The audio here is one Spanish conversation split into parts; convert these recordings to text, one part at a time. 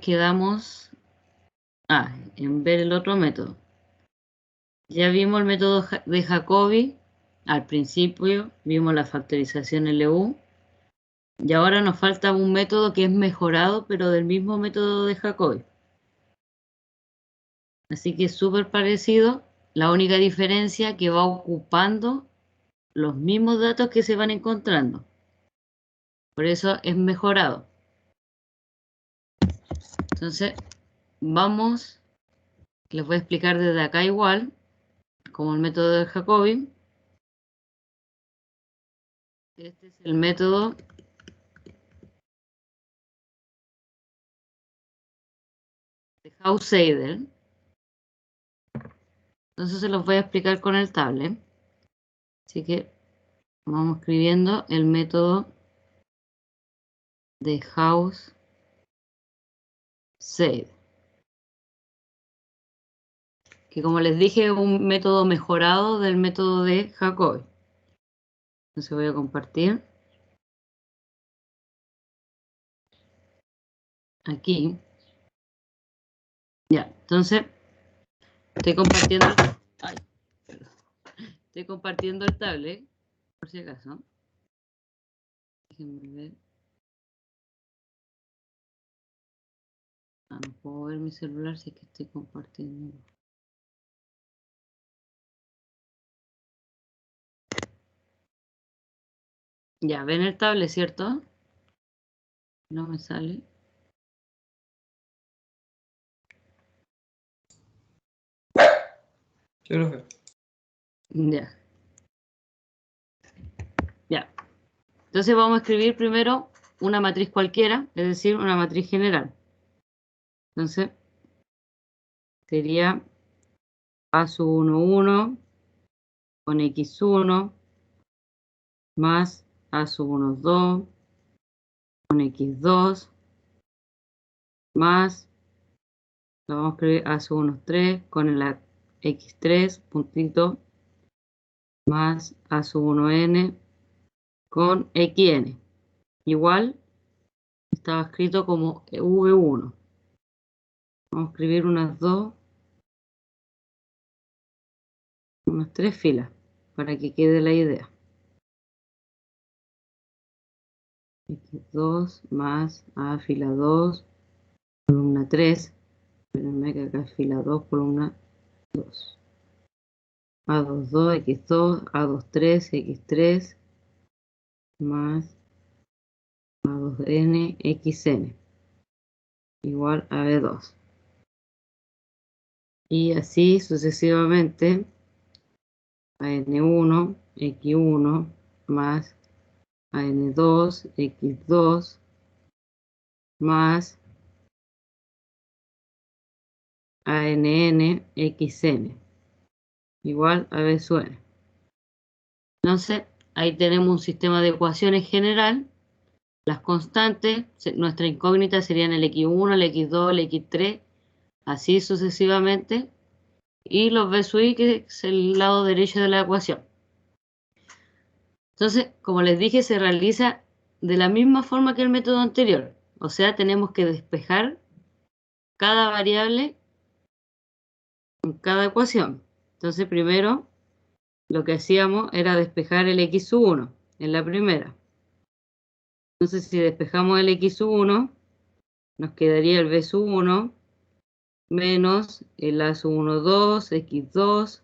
quedamos en ver el otro método. Ya vimos el método de Jacobi. Al principio vimos la factorización LU. Y ahora nos falta un método que es mejorado, pero del mismo método de Jacobi. Así que es súper parecido. La única diferencia que va ocupando los mismos datos que se van encontrando. Por eso es mejorado. Entonces, vamos, les voy a explicar desde acá igual, como el método de Jacobi. Este es el método de Haus-Seidel. Entonces se los voy a explicar con el tablet. Así que vamos escribiendo el método de Haus-Seidel. Que como les dije es un método mejorado del método de Jacobi. Entonces voy a compartir. Aquí. Ya, entonces estoy compartiendo. Estoy compartiendo el tablet, por si acaso. Déjenme ver. No puedo ver mi celular si es que estoy compartiendo. Ya, ven el tablet, ¿cierto? No me sale. Yo lo veo. Ya. Ya. Entonces vamos a escribir primero una matriz cualquiera, es decir, una matriz general. Entonces, sería A sub 1, 1 con X1 más A sub 1, 2 con X2 más, lo vamos a escribir A sub 1, 3 con el X3 puntito más A sub 1n con xn. Igual estaba escrito como v1. Vamos a escribir unas tres filas para que quede la idea. X2 más A fila 2, columna 3. Espérenme que acá es fila 2, columna 2. A2, 2, X2, A2, 3, X3 más A2n, XN igual a B2. Y así sucesivamente a N1, X1 más a N2, X2 más a NN, XN igual a B sub n. Entonces, ahí tenemos un sistema de ecuaciones general. Las constantes, nuestra incógnita serían el X1, el X2, el X3, así sucesivamente. Y los B sub i, que es el lado derecho de la ecuación. Entonces, como les dije, se realiza de la misma forma que el método anterior. O sea, tenemos que despejar cada variable en cada ecuación. Entonces, primero, lo que hacíamos era despejar el X sub 1 en la primera. Entonces, si despejamos el X sub 1, nos quedaría el B sub 1 menos el A sub 1, 2, X2,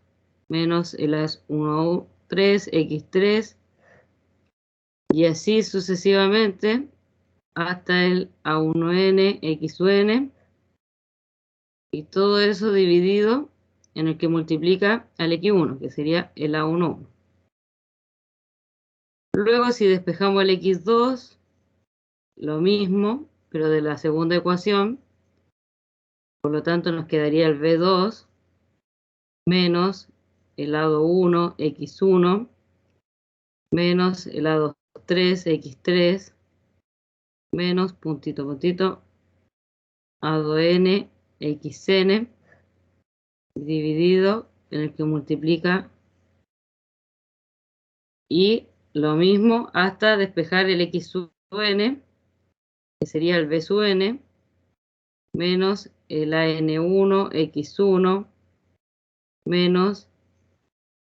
menos el A 1, 3, X3, y así sucesivamente hasta el A1n, X sub n, y todo eso dividido en el que multiplica al X1, que sería el A11. Luego, si despejamos el X2, lo mismo, pero de la segunda ecuación, por lo tanto nos quedaría el B2 menos el lado 1, X1, menos el lado 3, X3, menos puntito, puntito, A2n, XN, dividido en el que multiplica, y lo mismo hasta despejar el X sub n, que sería el B sub n, menos el AN1 X1 menos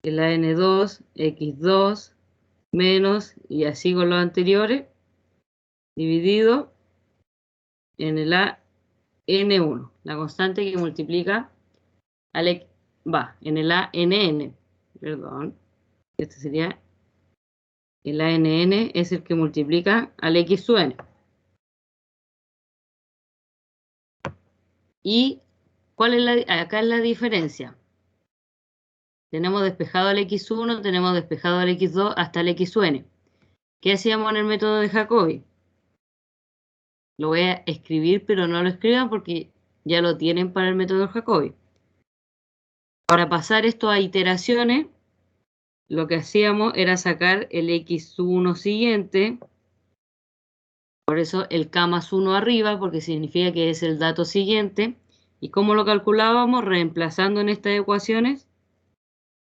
el AN2 X2 menos, y así con los anteriores, dividido en el AN1, la constante que multiplica en el ANN, perdón, este sería el ANN, es el que multiplica al X sub n. ¿Y cuál es acá es la diferencia? Tenemos despejado al X1, tenemos despejado al X2 hasta el X sub n. ¿Qué hacíamos en el método de Jacobi? Lo voy a escribir, pero no lo escriban porque ya lo tienen para el método de Jacobi. Para pasar esto a iteraciones, lo que hacíamos era sacar el X1 siguiente, por eso el K más 1 arriba, porque significa que es el dato siguiente. ¿Y cómo lo calculábamos? Reemplazando en estas ecuaciones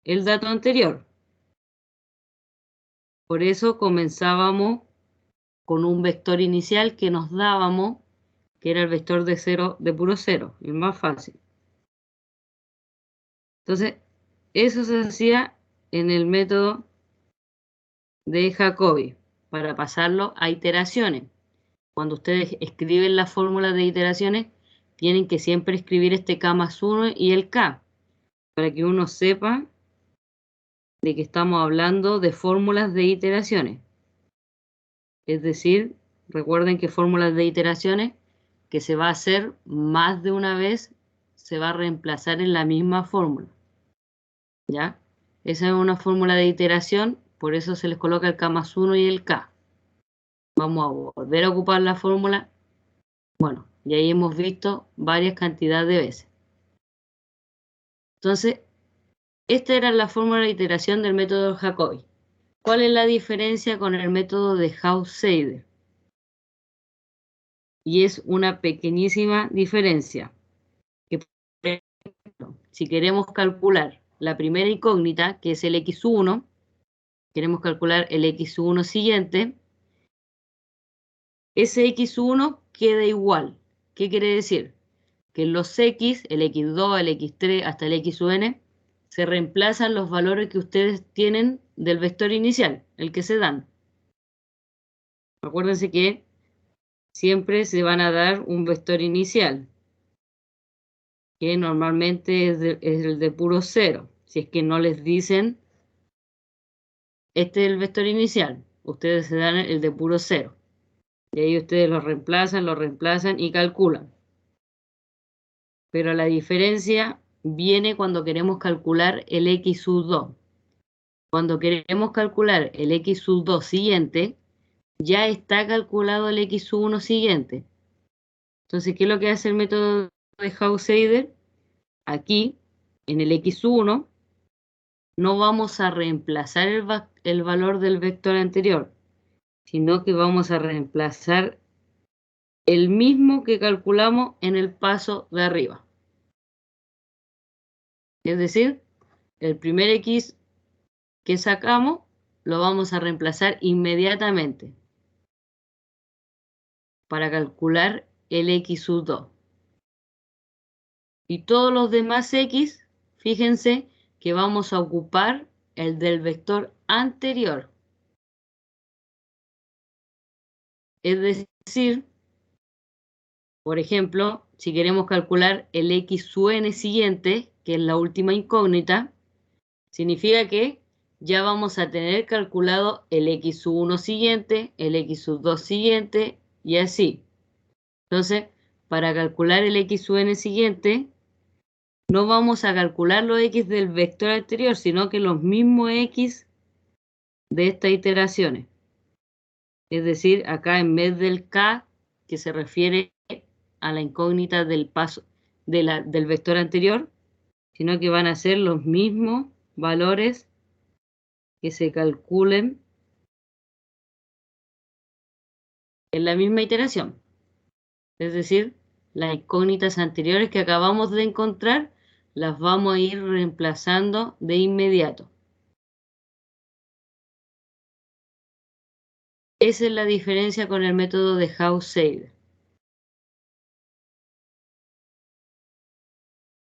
el dato anterior. Por eso comenzábamos con un vector inicial que nos dábamos, que era el vector de cero, de puro cero, el más fácil. Entonces, eso se hacía en el método de Jacobi para pasarlo a iteraciones. Cuando ustedes escriben las fórmulas de iteraciones, tienen que siempre escribir este K más 1 y el K, para que uno sepa de que estamos hablando de fórmulas de iteraciones. Es decir, recuerden que fórmulas de iteraciones que se va a hacer más de una vez, se va a reemplazar en la misma fórmula. ¿Ya? Esa es una fórmula de iteración, por eso se les coloca el K más 1 y el K. Vamos a volver a ocupar la fórmula. Bueno, y ahí hemos visto varias cantidades de veces. Entonces, esta era la fórmula de iteración del método de Jacobi. ¿Cuál es la diferencia con el método de Gauss-Seidel? Y es una pequeñísima diferencia. Que, por ejemplo, si queremos calcular la primera incógnita, que es el X1, queremos calcular el X1 siguiente, ese X1 queda igual. ¿Qué quiere decir? Que los X, el X2, el X3, hasta el X sub n, se reemplazan los valores que ustedes tienen del vector inicial, el que se dan. Acuérdense que siempre se van a dar un vector inicial, que normalmente es el de puro cero. Si es que no les dicen, este es el vector inicial, ustedes se dan el de puro cero. Y ahí ustedes lo reemplazan y calculan. Pero la diferencia viene cuando queremos calcular el X sub 2. Cuando queremos calcular el X sub 2 siguiente, ya está calculado el X sub 1 siguiente. Entonces, ¿qué es lo que hace el método de Gauss-Seidel? Aquí, en el X1, no vamos a reemplazar el valor del vector anterior, sino que vamos a reemplazar el mismo que calculamos en el paso de arriba. Es decir, el primer X que sacamos lo vamos a reemplazar inmediatamente para calcular el X sub 2. Y todos los demás X, fíjense que vamos a ocupar el del vector anterior. Es decir, por ejemplo, si queremos calcular el X sub n siguiente, que es la última incógnita, significa que ya vamos a tener calculado el X sub 1 siguiente, el X sub 2 siguiente y así. Entonces, para calcular el X sub n siguiente, no vamos a calcular los X del vector anterior, sino que los mismos X de estas iteraciones. Es decir, acá en vez del K, que se refiere a la incógnita del paso del vector anterior, sino que van a ser los mismos valores que se calculen en la misma iteración. Es decir, las incógnitas anteriores que acabamos de encontrar las vamos a ir reemplazando de inmediato. Esa es la diferencia con el método de Gauss-Seidel.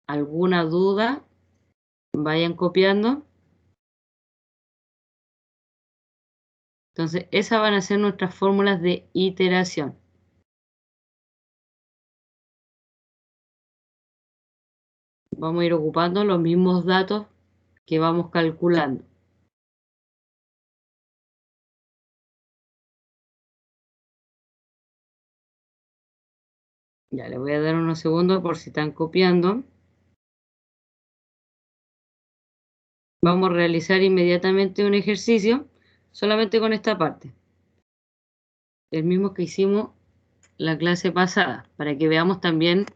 alguna duda, vayan copiando. Entonces, esas van a ser nuestras fórmulas de iteración. Vamos a ir ocupando los mismos datos que vamos calculando. Ya, le voy a dar unos segundos por si están copiando. Vamos a realizar inmediatamente un ejercicio solamente con esta parte. El mismo que hicimos la clase pasada, para que veamos también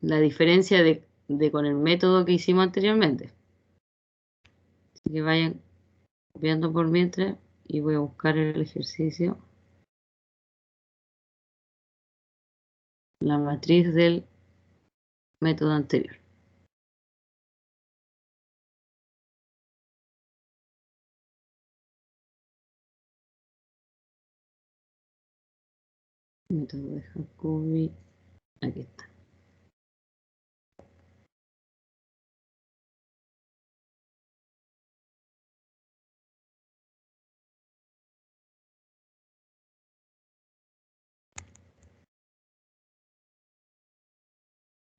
la diferencia de con el método que hicimos anteriormente. Así que vayan copiando por mientras y voy a buscar el ejercicio. La matriz del método anterior. Método de Jacobi. Aquí está.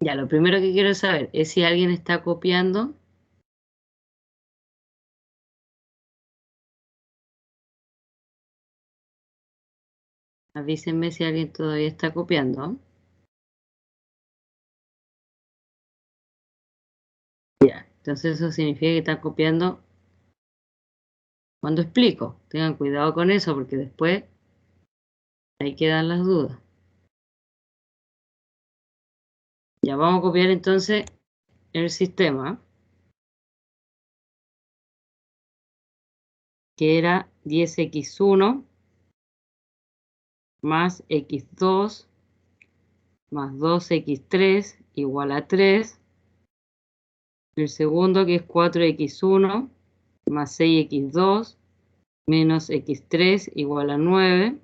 Ya, lo primero que quiero saber es si alguien está copiando. Avísenme si alguien todavía está copiando. Ya, entonces eso significa que están copiando cuando explico. Tengan cuidado con eso porque después ahí quedan las dudas. Ya, vamos a copiar entonces el sistema, que era 10x1 más x2 más 2x3 igual a 3. El segundo, que es 4x1 más 6x2 menos x3 igual a 9.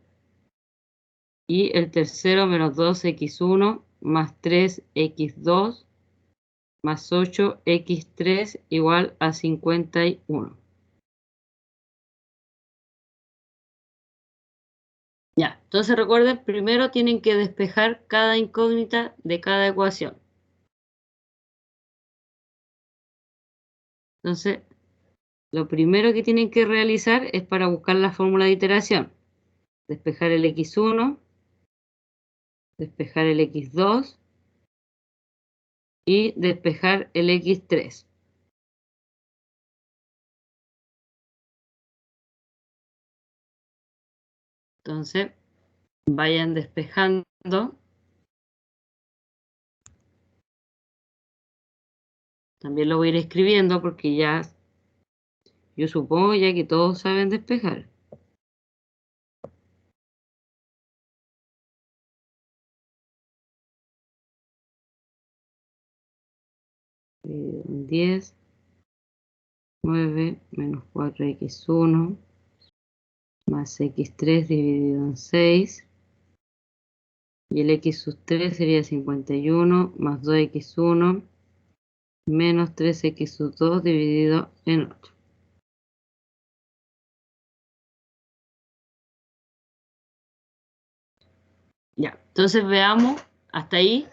Y el tercero, menos 2x1 más 3x2 más 8x3 igual a 51. Ya, entonces recuerden, primero tienen que despejar cada incógnita de cada ecuación. Entonces, lo primero que tienen que realizar es para buscar la fórmula de iteración. Despejar el x1, despejar el x2 y despejar el x3. Entonces, vayan despejando. También lo voy a ir escribiendo porque ya, yo supongo ya que todos saben despejar. Dividido en 10, 9 menos 4x1 más x3 dividido en 6. Y el x sub 3 sería 51 más 2x1 menos 3x sub 2 dividido en 8. Ya, entonces veamos, hasta ahí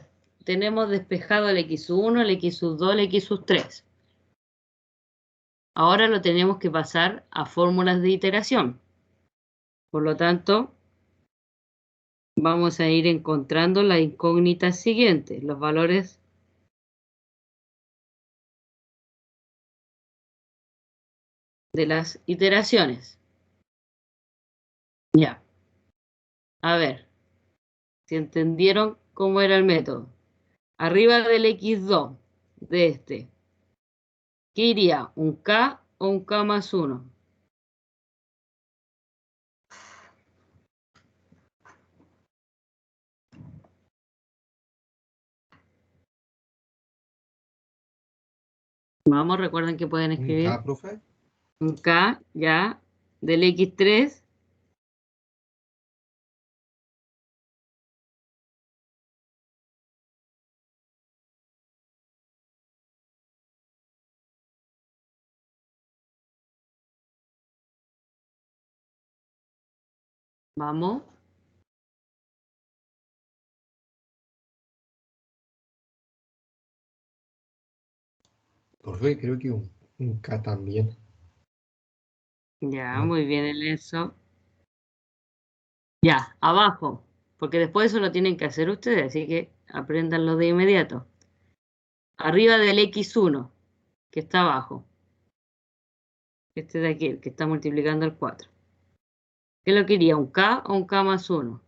tenemos despejado el x1, el x sub 2, el x sub 3. Ahora lo tenemos que pasar a fórmulas de iteración. Por lo tanto, vamos a ir encontrando las incógnitas siguientes, los valores de las iteraciones. Ya, a ver si entendieron cómo era el método. Arriba del x2 de este, ¿qué iría? ¿Un k o un k más 1? Vamos, recuerden que pueden escribir. ¿Un K, profe? Un k, ya, del x3. Vamos. Profe, creo que un K también. Ya, ¿No? muy bien en eso. Ya, abajo. Porque después eso lo tienen que hacer ustedes, así que apréndanlo de inmediato. Arriba del X1, que está abajo. Este de aquí, el que está multiplicando el 4. ¿Qué lo quería? ¿Un K o un K más 1?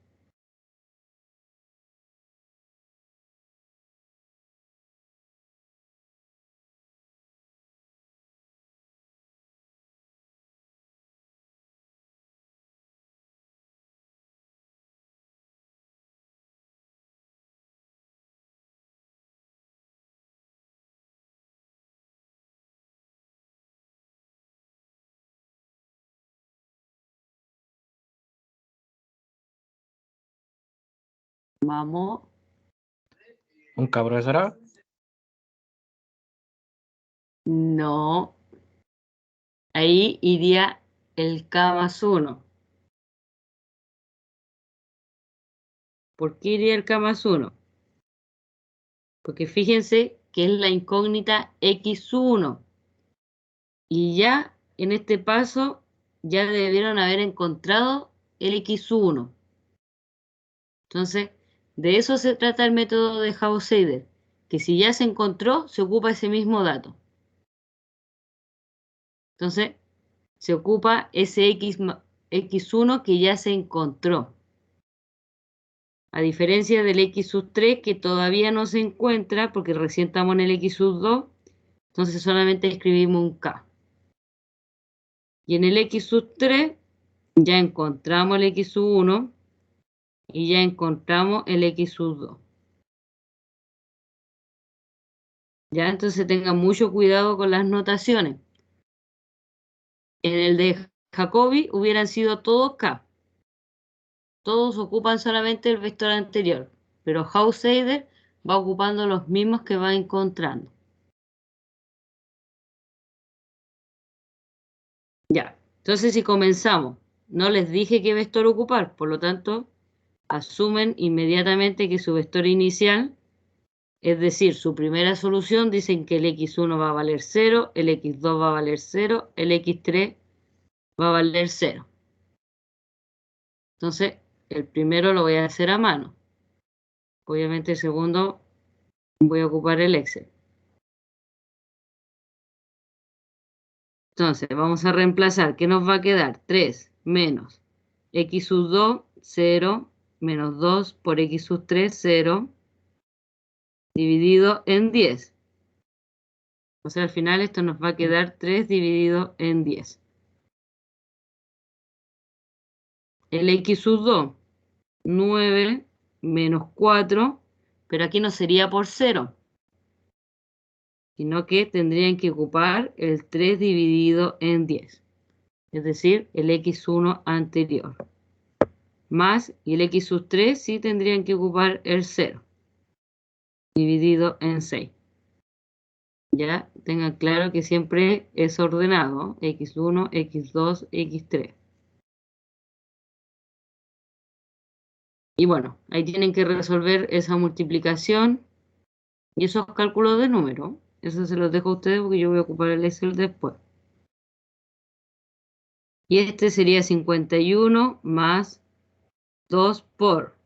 Vamos. ¿Un K, profesora? No. Ahí iría el K más 1. ¿Por qué iría el K más 1? Porque fíjense que es la incógnita X1. Y ya en este paso ya debieron haber encontrado el X1. Entonces, de eso se trata el método de Gauss-Seidel, que si ya se encontró, se ocupa ese mismo dato. Entonces, se ocupa ese X1 que ya se encontró. A diferencia del X sub 3 que todavía no se encuentra porque recién estamos en el X sub 2, entonces solamente escribimos un K. Y en el X sub 3 ya encontramos el X sub 1 y ya encontramos el X sub 2. Ya entonces tengan mucho cuidado con las notaciones. En el de Jacobi hubieran sido todos K. Todos ocupan solamente el vector anterior, pero Gauss-Seidel va ocupando los mismos que va encontrando. Ya, entonces si comenzamos, no les dije qué vector ocupar, por lo tanto, asumen inmediatamente que su vector inicial, es decir, su primera solución, dicen que el x1 va a valer 0, el x2 va a valer 0, el x3 va a valer 0. Entonces, el primero lo voy a hacer a mano. Obviamente el segundo voy a ocupar el Excel. Entonces, vamos a reemplazar. ¿Qué nos va a quedar? 3 menos x sub 2, 0, menos 2 por x sub 3, 0, dividido en 10. O sea, al final esto nos va a quedar 3 dividido en 10. El x sub 2, 9 menos 4, pero aquí no sería por 0, sino que tendrían que ocupar el 3 dividido en 10, es decir, el x1 anterior. Más, y el x sub 3 sí tendrían que ocupar el 0, dividido en 6. Ya tengan claro que siempre es ordenado, x1, x2, x3. Y bueno, ahí tienen que resolver esa multiplicación y esos cálculos de número. Eso se los dejo a ustedes porque yo voy a ocupar el Excel después. Y este sería 51 más 2 por.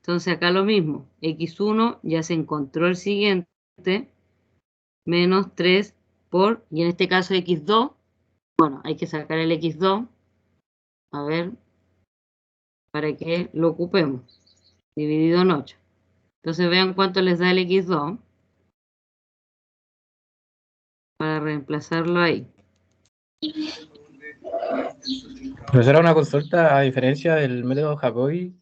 Entonces acá lo mismo, x1 ya se encontró el siguiente, menos 3 por, y en este caso x2, bueno, hay que sacar el x2, a ver, para que lo ocupemos, dividido en 8. Entonces vean cuánto les da el x2 para reemplazarlo ahí. Profesora, una consulta, a diferencia del método Jacobi,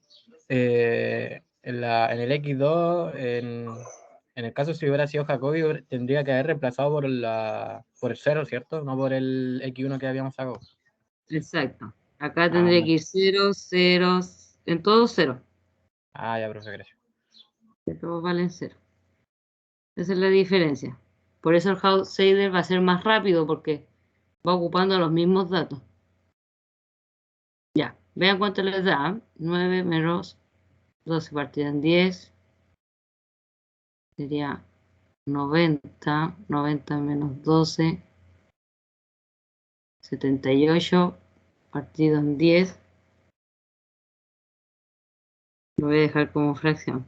en el X2, en el caso si hubiera sido Jacobi, tendría que haber reemplazado por el 0, ¿cierto? No por el X1 que habíamos sacado. Exacto. Acá Ah, tendría que ir 0, 0, en todo 0. ya, profe, gracias. Que todos valen 0. Esa es la diferencia. Por eso el Gauss-Seidel va a ser más rápido porque va ocupando los mismos datos. Ya. Vean cuánto les da. 9 menos 12 partido en 10. Sería 90. 90 menos 12. 78 partido en 10. Lo voy a dejar como fracción.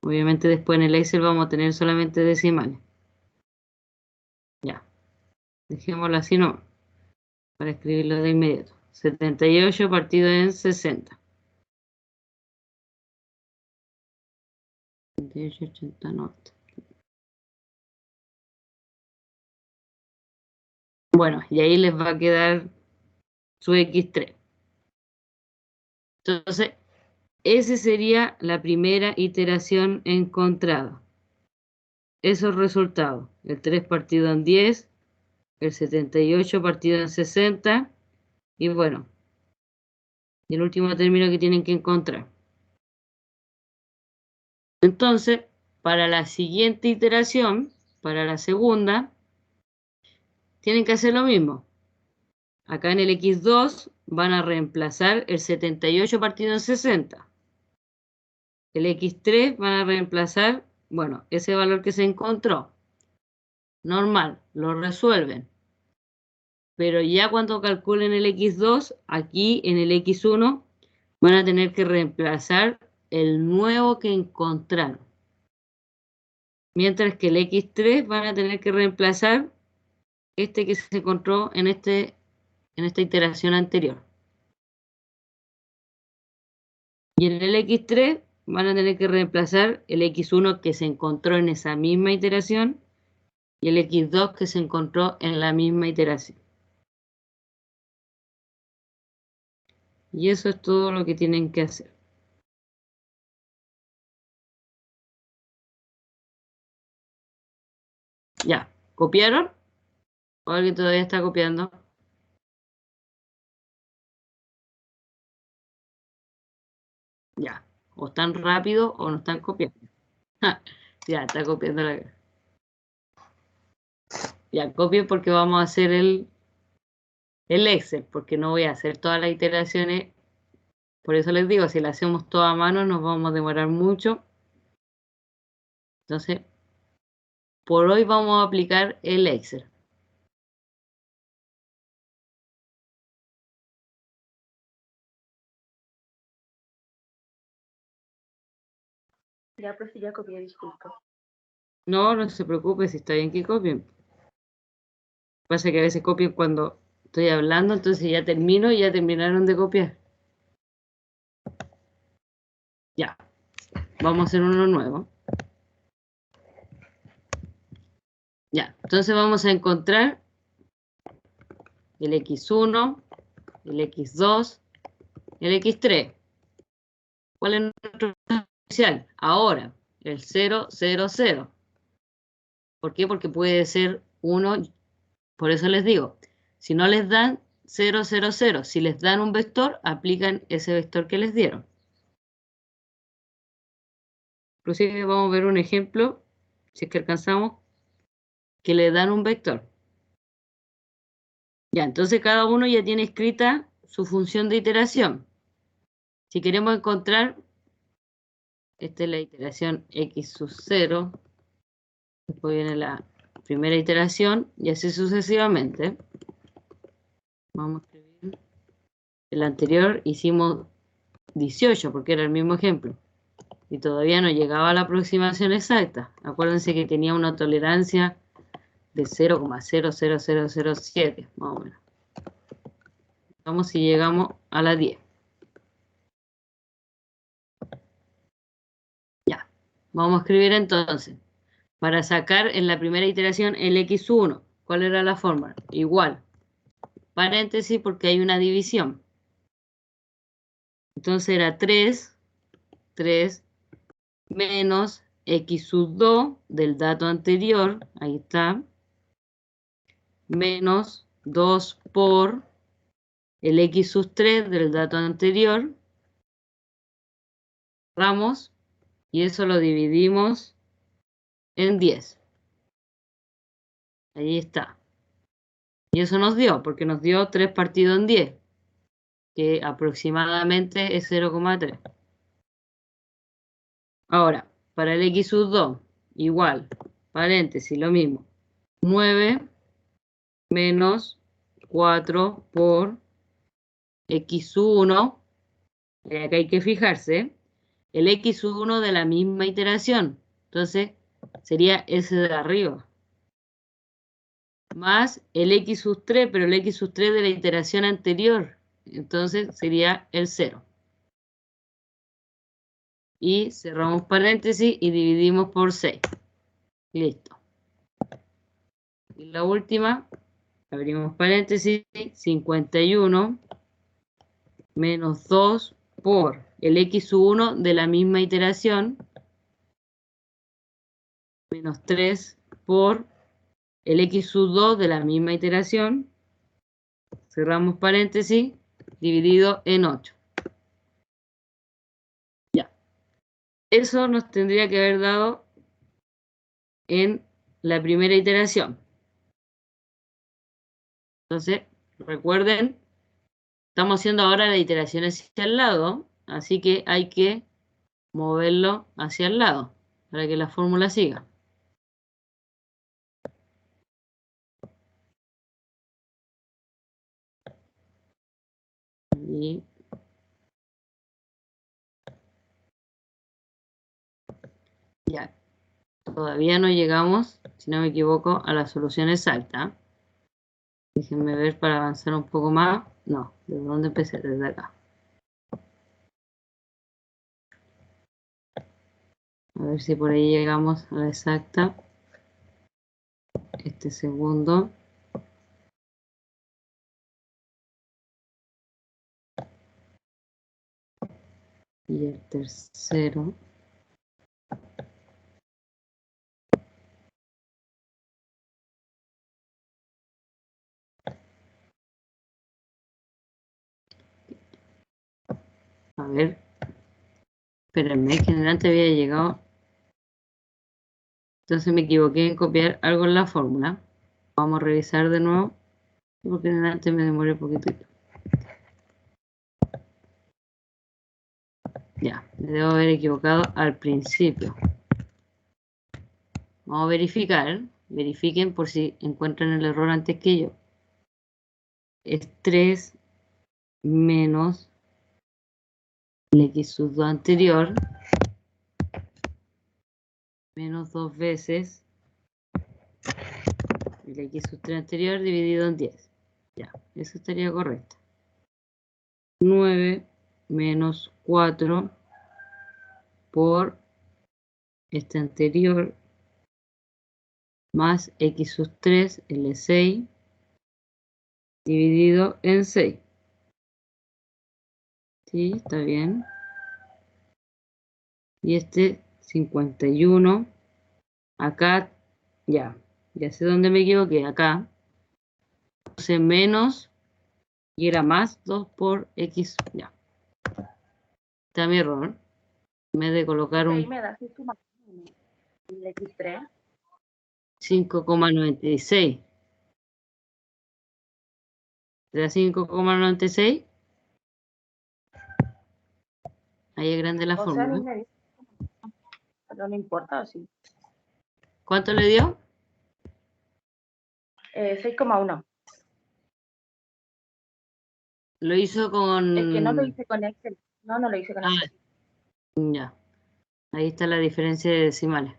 Obviamente después en el Excel vamos a tener solamente decimales. Ya. Dejémoslo así no. Para escribirlo de inmediato. 78 partido en 60. 78, 80, 90. Bueno, y ahí les va a quedar su X3. Entonces, esa sería la primera iteración encontrada. Esos resultados. El 3 partido en 10. El 78 partido en 60. Y bueno, y el último término que tienen que encontrar. Entonces, para la siguiente iteración, para la segunda, tienen que hacer lo mismo. Acá en el X2 van a reemplazar el 78 partido en 60. El X3 van a reemplazar, bueno, ese valor que se encontró. Normal, lo resuelven. Pero ya cuando calculen el X2, aquí en el X1 van a tener que reemplazar el nuevo que encontraron. Mientras que el X3 van a tener que reemplazar este que se encontró en esta iteración anterior. Y en el X3 van a tener que reemplazar el X1 que se encontró en esa misma iteración y el X2 que se encontró en la misma iteración. Y eso es todo lo que tienen que hacer. Ya, ¿copiaron? ¿O alguien todavía está copiando? Ya, o están rápido o no están copiando. Ya, está copiando la... Ya, copio porque vamos a hacer el Excel, porque no voy a hacer todas las iteraciones. Por eso les digo, si la hacemos toda a mano nos vamos a demorar mucho. Entonces, por hoy vamos a aplicar el Excel. Ya, profe, ya copié, disculpa. No, no se preocupe si está bien que copien. Pasa que a veces copian cuando estoy hablando, entonces ya termino y ya terminaron de copiar. Ya, vamos a hacer uno nuevo. Ya, entonces vamos a encontrar el X1, el X2, el X3. ¿Cuál es nuestro inicial? Ahora, el 0, 0, 0. ¿Por qué? Porque puede ser 1, por eso les digo, si no les dan 0, 0, 0, si les dan un vector, aplican ese vector que les dieron. Inclusive vamos a ver un ejemplo, si es que alcanzamos, que le dan un vector. Ya, entonces cada uno ya tiene escrita su función de iteración. Si queremos encontrar, esta es la iteración x sub 0, después viene la primera iteración y así sucesivamente. Vamos a escribir. El anterior hicimos 18 porque era el mismo ejemplo y todavía no llegaba a la aproximación exacta. Acuérdense que tenía una tolerancia de 0,00007 más o menos. Vamos si llegamos a la 10. Ya, vamos a escribir entonces. Para sacar en la primera iteración el x1, ¿cuál era la fórmula? Igual, paréntesis porque hay una división. Entonces era 3 menos x sub 2 del dato anterior, ahí está, menos 2 por el x sub 3 del dato anterior, ramos, y eso lo dividimos en 10. Ahí está. Y eso nos dio, porque nos dio 3 partido en 10. que aproximadamente es 0,3. Ahora, para el x sub 2, igual, paréntesis, lo mismo. 9 menos 4 por x sub 1, acá hay que fijarse, el x sub 1 de la misma iteración. Entonces, sería ese de arriba. Más el x sub 3, pero el x sub 3 de la iteración anterior. Entonces, sería el 0. Y cerramos paréntesis y dividimos por 6. Listo. Y la última, abrimos paréntesis, 51 menos 2 por el x sub 1 de la misma iteración, menos 3 por el x sub 2 de la misma iteración, cerramos paréntesis, dividido en 8. Ya. Eso nos tendría que haber dado en la primera iteración. Entonces, recuerden, estamos haciendo ahora la iteración hacia el lado, así que hay que moverlo hacia el lado para que la fórmula siga. Y ya, todavía no llegamos, si no me equivoco, a la solución exacta. Déjenme ver para avanzar un poco más. No, ¿desde dónde empecé? Desde acá. A ver si por ahí llegamos a la exacta. Este segundo. Y el tercero. A ver. Espérenme, que antes había llegado. Entonces me equivoqué en copiar algo en la fórmula. Vamos a revisar de nuevo. Porque antes me demoré un poquitito. Ya, me debo haber equivocado al principio. Vamos a verificar. Verifiquen por si encuentran el error antes que yo. Es 3 menos el x sub 2 anterior menos 2 veces el x sub 3 anterior dividido en 10. Ya, eso estaría correcto. 9 menos 4 por este anterior más x sub 3 L6 dividido en 6. Sí, está bien. Y este 51, acá, ya sé dónde me equivoqué, acá puse menos y era más 2 por x, ya. Está mi error. En vez de colocar un me das tu el X3. 5,96. ¿Te da 5,96? Ahí es grande la O sea, a mí fórmula. me dice, pero no importa, sí. ¿Cuánto le dio? 6,1. Lo hizo con... Es que no lo hice con Excel. No lo hice con Excel. Ya. Ahí está la diferencia de decimales.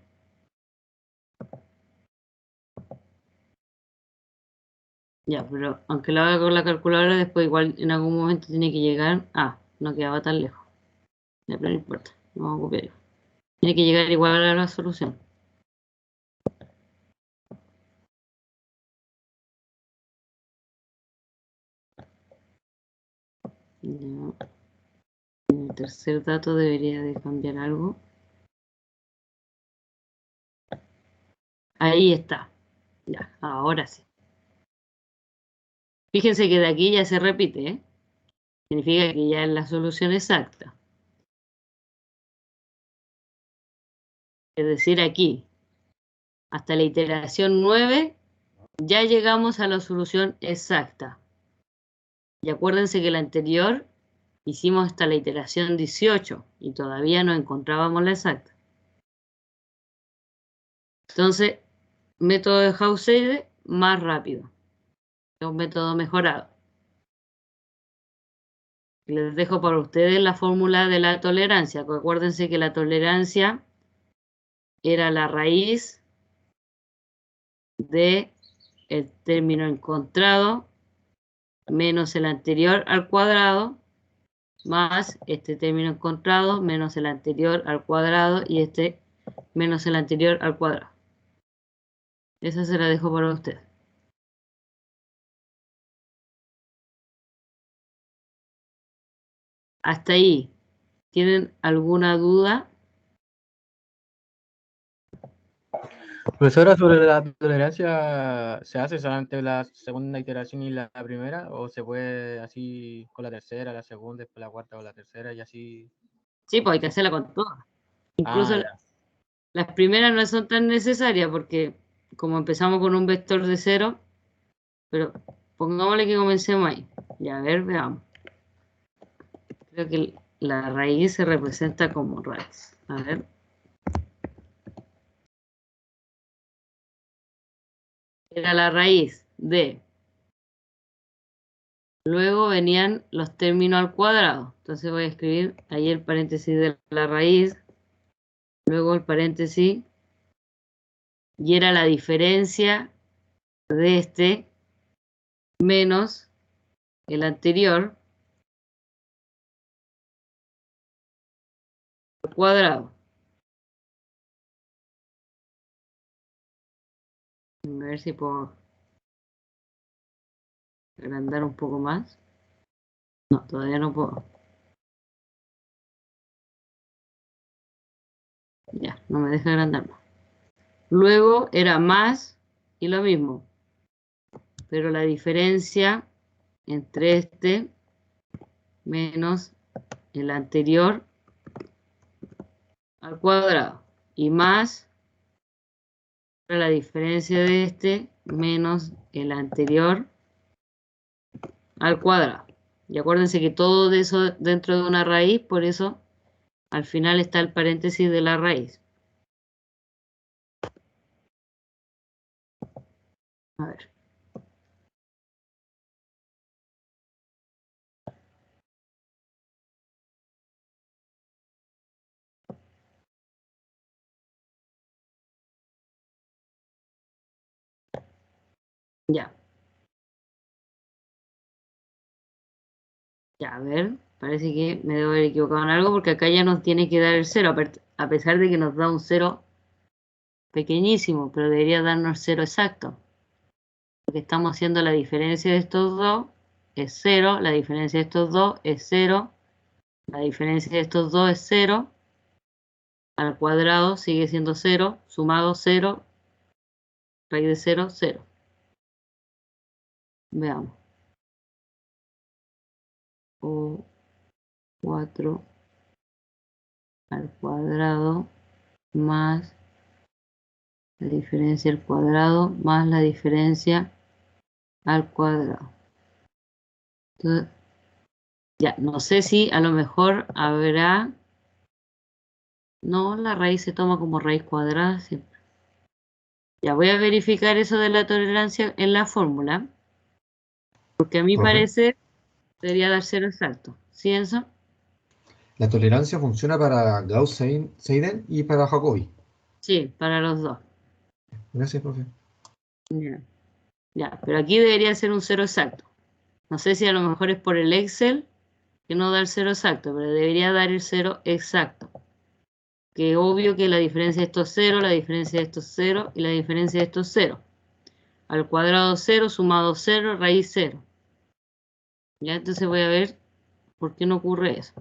Ya, pero aunque lo haga con la calculadora, después igual en algún momento tiene que llegar... Ah, no quedaba tan lejos. Ya, pero no importa. No vamos a copiarlo. Tiene que llegar igual a la solución. Ya. En el tercer dato debería de cambiar algo. Ahí está. Ya, ahora sí. Fíjense que de aquí ya se repite, ¿eh? Significa que ya es la solución exacta. Es decir, aquí, hasta la iteración 9, ya llegamos a la solución exacta. Y acuérdense que la anterior hicimos hasta la iteración 18 y todavía no encontrábamos la exacta. Entonces, método de Hausseide más rápido. Es un método mejorado. Les dejo para ustedes la fórmula de la tolerancia. Acuérdense que la tolerancia era la raíz de el término encontrado menos el anterior al cuadrado más este término encontrado menos el anterior al cuadrado y este menos el anterior al cuadrado. Esa se la dejo para ustedes. Hasta ahí. ¿Tienen alguna duda? Profesora, sobre la tolerancia, ¿se hace solamente la segunda iteración y la primera? ¿O se puede así con la tercera, la segunda, después la cuarta o la tercera y así? Sí, pues hay que hacerla con todas. Incluso Ah, ya. las primeras no son tan necesarias porque como empezamos con un vector de 0, pero pongámosle que comencemos ahí. Ya, a ver, veamos. Creo que la raíz se representa como raíz. A ver. Era la raíz de. Luego venían los términos al cuadrado. Entonces voy a escribir ahí el paréntesis de la raíz. Luego el paréntesis. Y era la diferencia de este menos el anterior al cuadrado. A ver si puedo agrandar un poco más. No, todavía no puedo. Ya, no me deja agrandar más. Luego era más y lo mismo. Pero la diferencia entre este menos el anterior al cuadrado. Y más la diferencia de este menos el anterior al cuadrado. Y acuérdense que todo de eso dentro de una raíz, por eso al final está el paréntesis de la raíz. A ver. Ya. Ya, a ver. Parece que me debo haber equivocado en algo porque acá ya nos tiene que dar el 0, a pesar de que nos da un 0 pequeñísimo, pero debería darnos 0 exacto. Porque estamos haciendo la diferencia de estos dos es 0, la diferencia de estos dos es 0, la diferencia de estos dos es 0, al cuadrado sigue siendo 0, sumado 0, raíz de 0, 0. Veamos. O 4 al cuadrado más la diferencia al cuadrado más la diferencia al cuadrado. Entonces, ya, no sé si a lo mejor habrá. No, la raíz se toma como raíz cuadrada siempre. Ya voy a verificar eso de la tolerancia en la fórmula. Porque a mi Profe, parecer debería dar 0 exacto. ¿Sí, Enzo? la tolerancia funciona para Gauss-Seidel y para Jacobi. Sí, para los dos. Gracias, profe. Ya, ya, pero aquí debería ser un 0 exacto. No sé si a lo mejor es por el Excel que no da el 0 exacto, pero debería dar el 0 exacto. Que obvio que la diferencia de estos 0, la diferencia de estos 0 y la diferencia de estos 0. Al cuadrado 0, sumado 0, raíz 0. Ya, entonces voy a ver por qué no ocurre eso.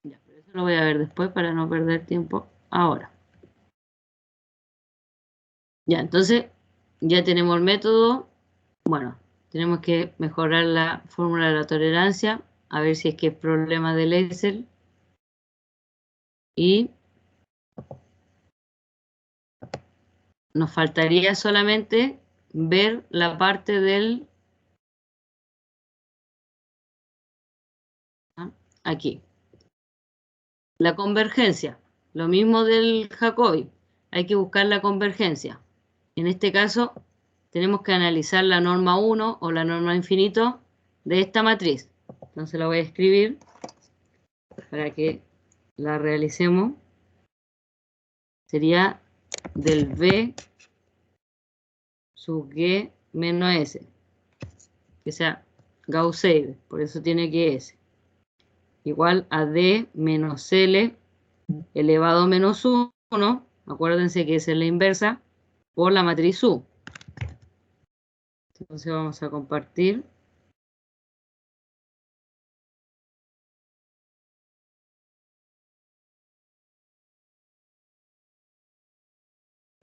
Ya, pero eso lo voy a ver después para no perder tiempo ahora. Ya, entonces ya tenemos el método. Bueno, tenemos que mejorar la fórmula de la tolerancia, a ver si es que es problema del Excel. Y nos faltaría solamente ver la parte del... aquí. La convergencia. Lo mismo del Jacobi. Hay que buscar la convergencia. En este caso, tenemos que analizar la norma 1 o la norma infinito de esta matriz. Entonces la voy a escribir para que la realicemos. Sería del B sub G menos S. Que sea Gauss-Seidel. Por eso tiene que S. Igual a D menos L elevado a menos 1. Acuérdense que esa es la inversa por la matriz U. Entonces vamos a compartir.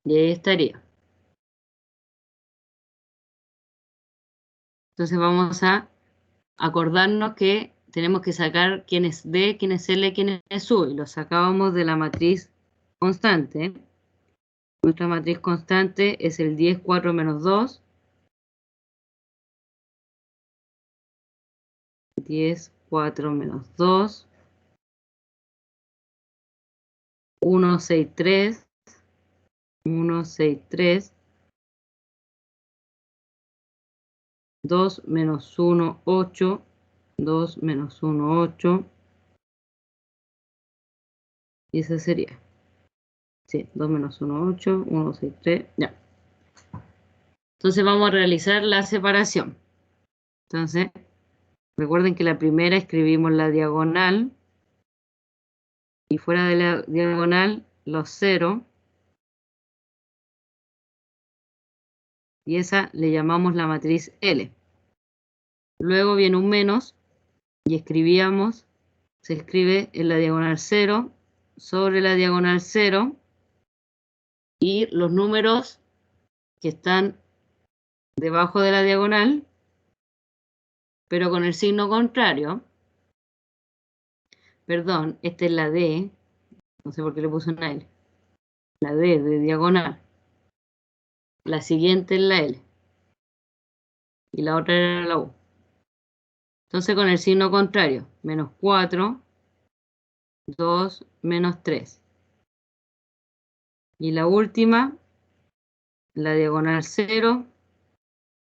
Y ahí estaría. Entonces vamos a acordarnos que tenemos que sacar quién es D, quién es L, quién es U. Y lo sacábamos de la matriz constante. Nuestra matriz constante es el 10, 4 menos 2. 10, 4 menos 2. 1, 6, 3. 1, 6, 3. 2 menos 1, 8. 2 menos 1, 8. Y esa sería. Sí, 2 menos 1, 8. 1, 6, 3. Ya. Entonces vamos a realizar la separación. Entonces, recuerden que la primera escribimos la diagonal. Y fuera de la diagonal, los 0. Y esa le llamamos la matriz L. Luego viene un menos. Y escribíamos, se escribe en la diagonal 0, sobre la diagonal 0. Y los números que están debajo de la diagonal, pero con el signo contrario. Perdón, esta es la D. No sé por qué le puse una L. La D de diagonal. La siguiente es la L. Y la otra era la U. Entonces con el signo contrario. Menos 4, 2, menos 3. Y la última, la diagonal 0,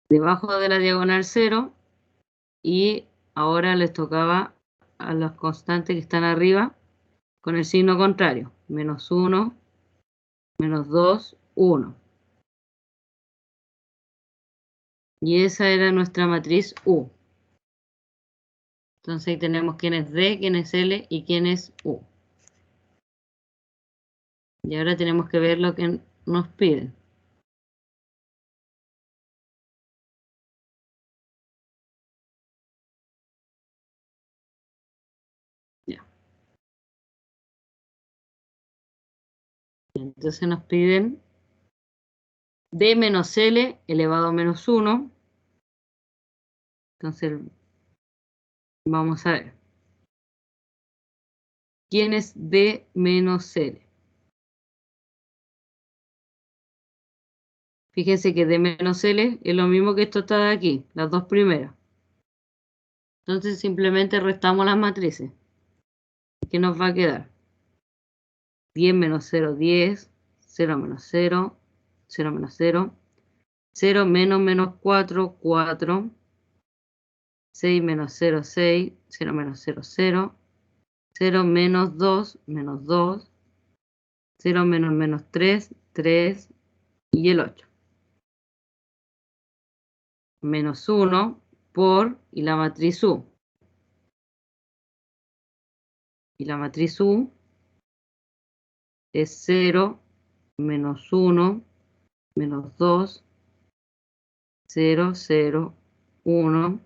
debajo de la diagonal 0. Y ahora les tocaba a las constantes que están arriba con el signo contrario. Menos 1, menos 2, 1. Y esa era nuestra matriz U. Entonces ahí tenemos quién es D, quién es L y quién es U. Y ahora tenemos que ver lo que nos piden. Ya. Entonces nos piden D menos L elevado a menos 1. Entonces vamos a ver. ¿Quién es D menos L? Fíjense que D menos L es lo mismo que esto está de aquí, las dos primeras. Entonces simplemente restamos las matrices. ¿Qué nos va a quedar? 10 menos 0, 10. 0 menos 0, 0 menos 0. 0 menos menos 4, 4. 6 menos 0, 6. 0 menos 0, 0. 0 menos 2, menos 2. 0 menos menos 3, 3. Y el 8. Menos 1 por, y la matriz U. Y la matriz U es 0, menos 1, menos 2, 0, 0, 1,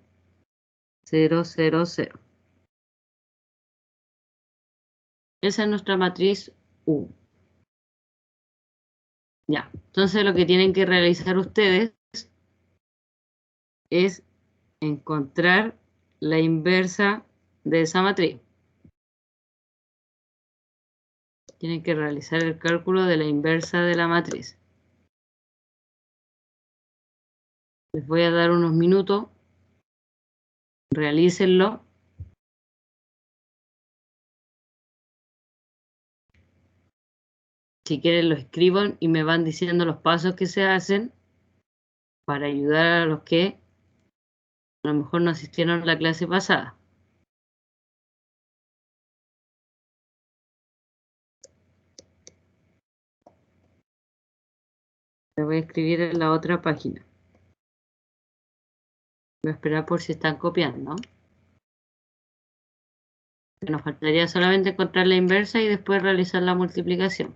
0, 0, 0. Esa es nuestra matriz U. Ya, entonces lo que tienen que realizar ustedes es encontrar la inversa de esa matriz. Tienen que realizar el cálculo de la inversa de la matriz. Les voy a dar unos minutos. Realícenlo. Si quieren lo escriban y me van diciendo los pasos que se hacen para ayudar a los que a lo mejor no asistieron a la clase pasada. Le voy a escribir en la otra página. Voy a esperar por si están copiando. Nos faltaría solamente encontrar la inversa y después realizar la multiplicación.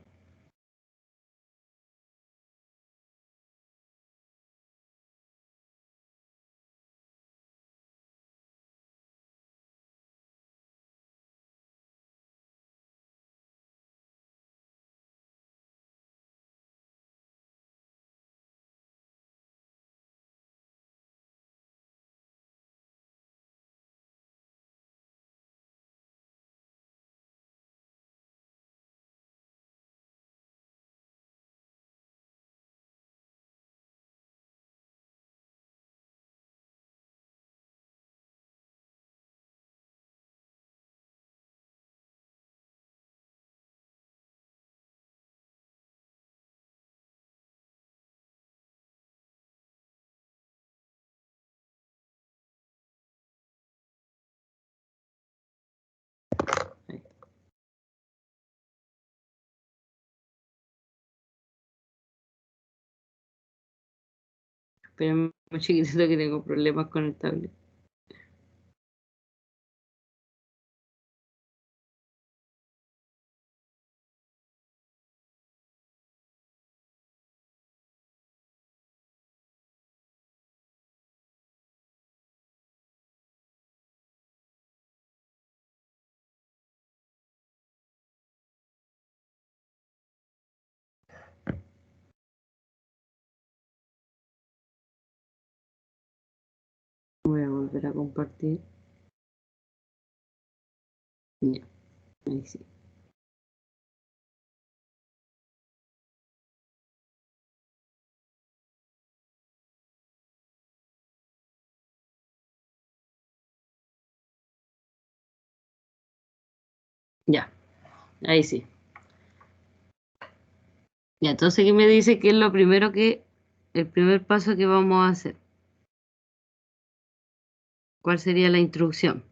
Pero muy chiquitito que tengo problemas con el tablet. Voy a volver a compartir. Ya, ahí sí. Ya, ahí sí. Ya, entonces, ¿qué me dice que es lo primero el primer paso que vamos a hacer? ¿Cuál sería la instrucción?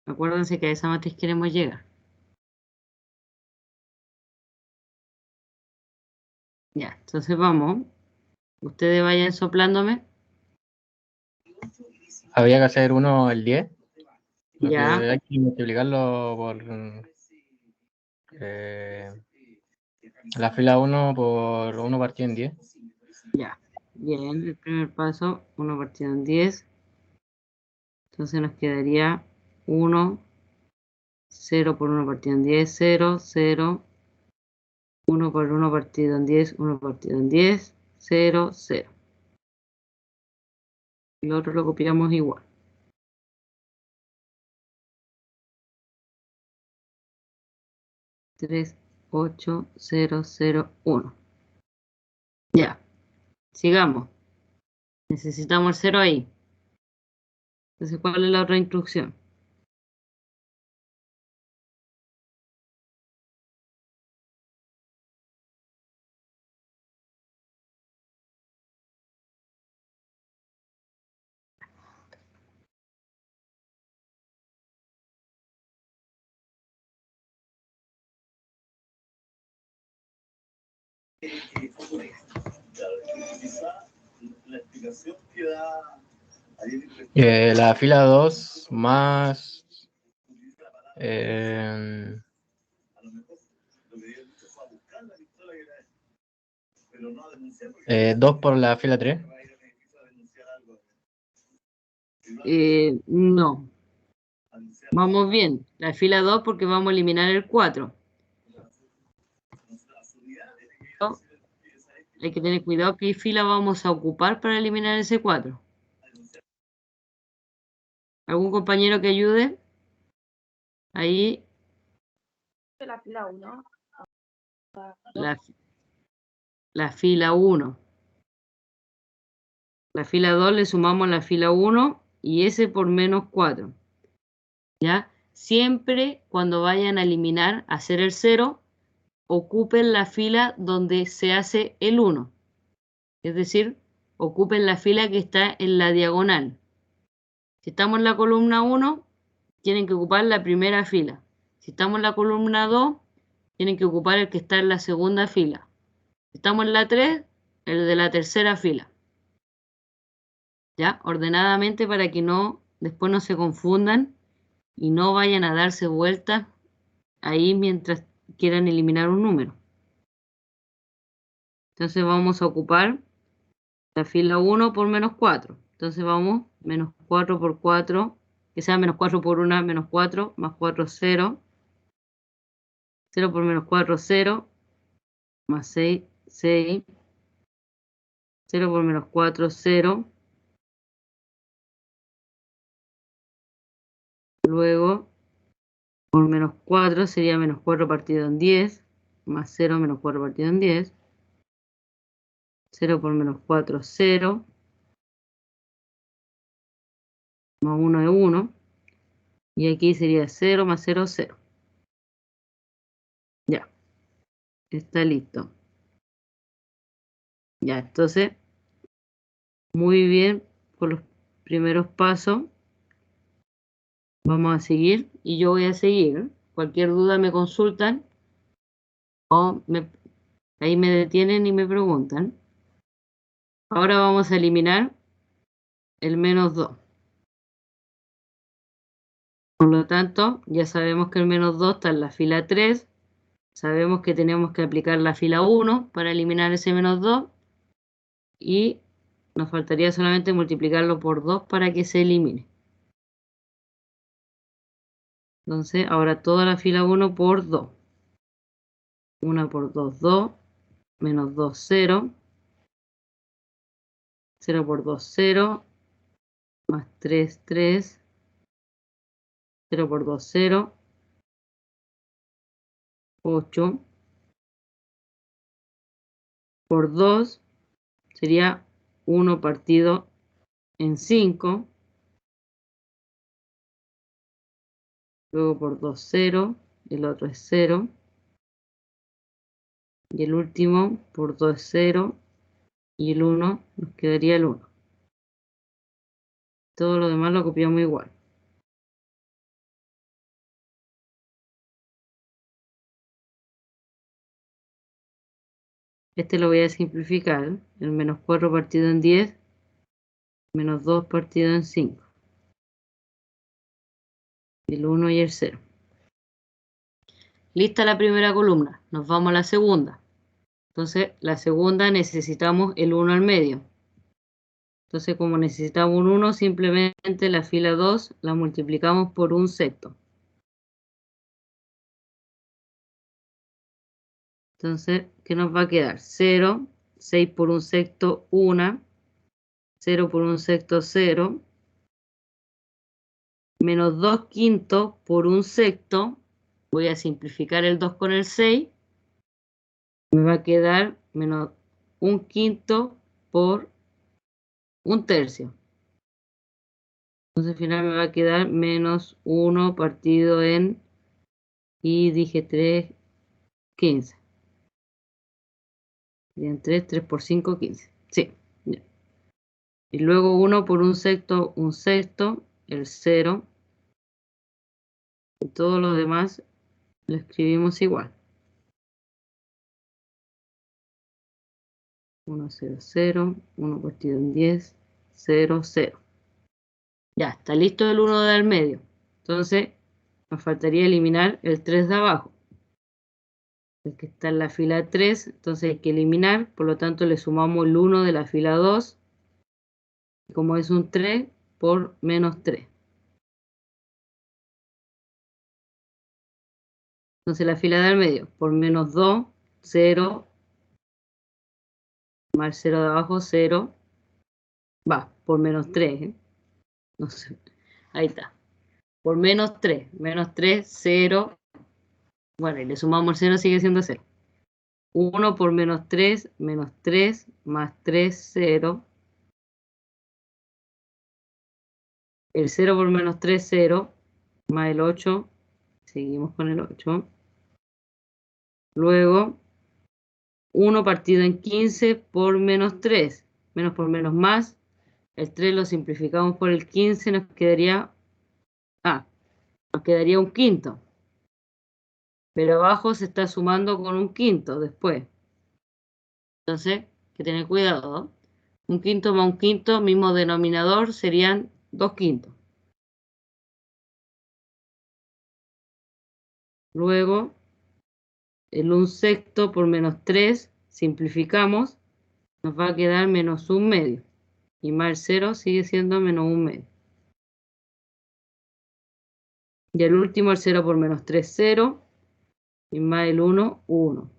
Acuérdense que a esa matriz queremos llegar. Ya, entonces vamos. Ustedes vayan soplándome. Habría que hacer 1 al 10. Ya. Hay que multiplicarlo por la fila 1 por 1 partido en 10. Ya. Bien, el primer paso, 1 partido en 10. Entonces nos quedaría 1, 0 por 1 partido en 10, 0, 0. 1 por 1 partido en 10, 1 partido en 10, 0, 0. Y lo otro lo copiamos igual. 3, 8, 0, 0, 1. Ya. Sigamos. Necesitamos el 0 ahí. Entonces, ¿cuál es la otra instrucción? La fila 2 más 2 por la fila 3. No. Vamos bien. La fila 2 porque vamos a eliminar el 4. Hay que tener cuidado qué fila vamos a ocupar para eliminar ese 4. ¿Algún compañero que ayude? ahí La fila 1. la fila 1. La fila 2 le sumamos la fila 1 y ese por menos 4. ¿Ya? Siempre cuando vayan a eliminar, hacer el 0, ocupen la fila donde se hace el 1. Es decir, ocupen la fila que está en la diagonal. Si estamos en la columna 1, tienen que ocupar la primera fila. Si estamos en la columna 2, tienen que ocupar el que está en la segunda fila. Si estamos en la 3, el de la tercera fila. ¿Ya? Ordenadamente para que después no se confundan y no vayan a darse vueltas ahí mientras quieran eliminar un número. Entonces vamos a ocupar la fila 1 por menos 4. Entonces vamos menos 4 por 4, que sea menos 4 por 1, menos 4, más 4, 0. 0 por menos 4, 0, más 6, 6. 0 por menos 4, 0. Luego, por menos 4 sería menos 4 partido en 10, más 0 menos 4 partido en 10. 0 por menos 4, 0. Más 1 es 1. Y aquí sería 0 más 0, 0. Ya. Está listo. Ya, entonces, muy bien por los primeros pasos. Vamos a seguir y yo voy a seguir. Cualquier duda me consultan o ahí me detienen y me preguntan. Ahora vamos a eliminar el menos 2. Por lo tanto, ya sabemos que el menos 2 está en la fila 3. Sabemos que tenemos que aplicar la fila 1 para eliminar ese menos 2. Y nos faltaría solamente multiplicarlo por 2 para que se elimine. Entonces, ahora toda la fila 1 por 2. 1 por 2, 2. Menos 2, 0. 0 por 2, 0. Más 3, 3. 0 por 2, 0. 8. Por 2 sería 1 partido en 5. Luego por 2, 0. El otro es 0. Y el último por 2 es 0. Y el 1 nos quedaría el 1. Todo lo demás lo copiamos igual. Este lo voy a simplificar. El menos 4 partido en 10. Menos 2 partido en 5. El 1 y el 0. Lista la primera columna. Nos vamos a la segunda. Entonces, la segunda necesitamos el 1 al medio. Entonces, como necesitamos un 1, simplemente la fila 2 la multiplicamos por un sexto. Entonces, ¿qué nos va a quedar? 0, 6 por un sexto, 1, 0 por un sexto, 0, menos 2 quintos por un sexto, voy a simplificar el 2 con el 6, me va a quedar menos 1 quinto por un tercio. Entonces al final me va a quedar menos 1 partido en, y dije 3, 15. Serían 3, 3 por 5, 15. Sí. Ya. Y luego 1 por un sexto, el 0. Y todo lo demás lo escribimos igual. 1, 0, 0. 1 partido en 10, 0, 0. Ya, está listo el 1 del medio. Entonces, nos faltaría eliminar el 3 de abajo. El que está en la fila 3, entonces hay que eliminar, por lo tanto le sumamos el 1 de la fila 2, como es un 3, por menos 3. Entonces la fila del medio, por menos 2, 0, más 0 de abajo, 0, va, por menos 3, ¿eh? No sé, ahí está. por menos 3. Menos 3, 0. Bueno, y le sumamos el 0, sigue siendo 0. 1 por menos 3 más 3, 0. El 0 por menos 3, 0. Más el 8. Seguimos con el 8. Luego, 1 partido en 15 por menos 3. Menos por menos más. El 3 lo simplificamos por el 15, nos quedaría un quinto. Pero abajo se está sumando con un quinto después. Entonces, hay que tener cuidado, ¿no? Un quinto más un quinto, mismo denominador, serían 2 quintos. Luego, el 1 sexto por menos 3, simplificamos, nos va a quedar menos 1 medio. Y más el 0 sigue siendo menos 1 medio. Y el último, el 0 por menos 3, 0. Y más el 1, 1.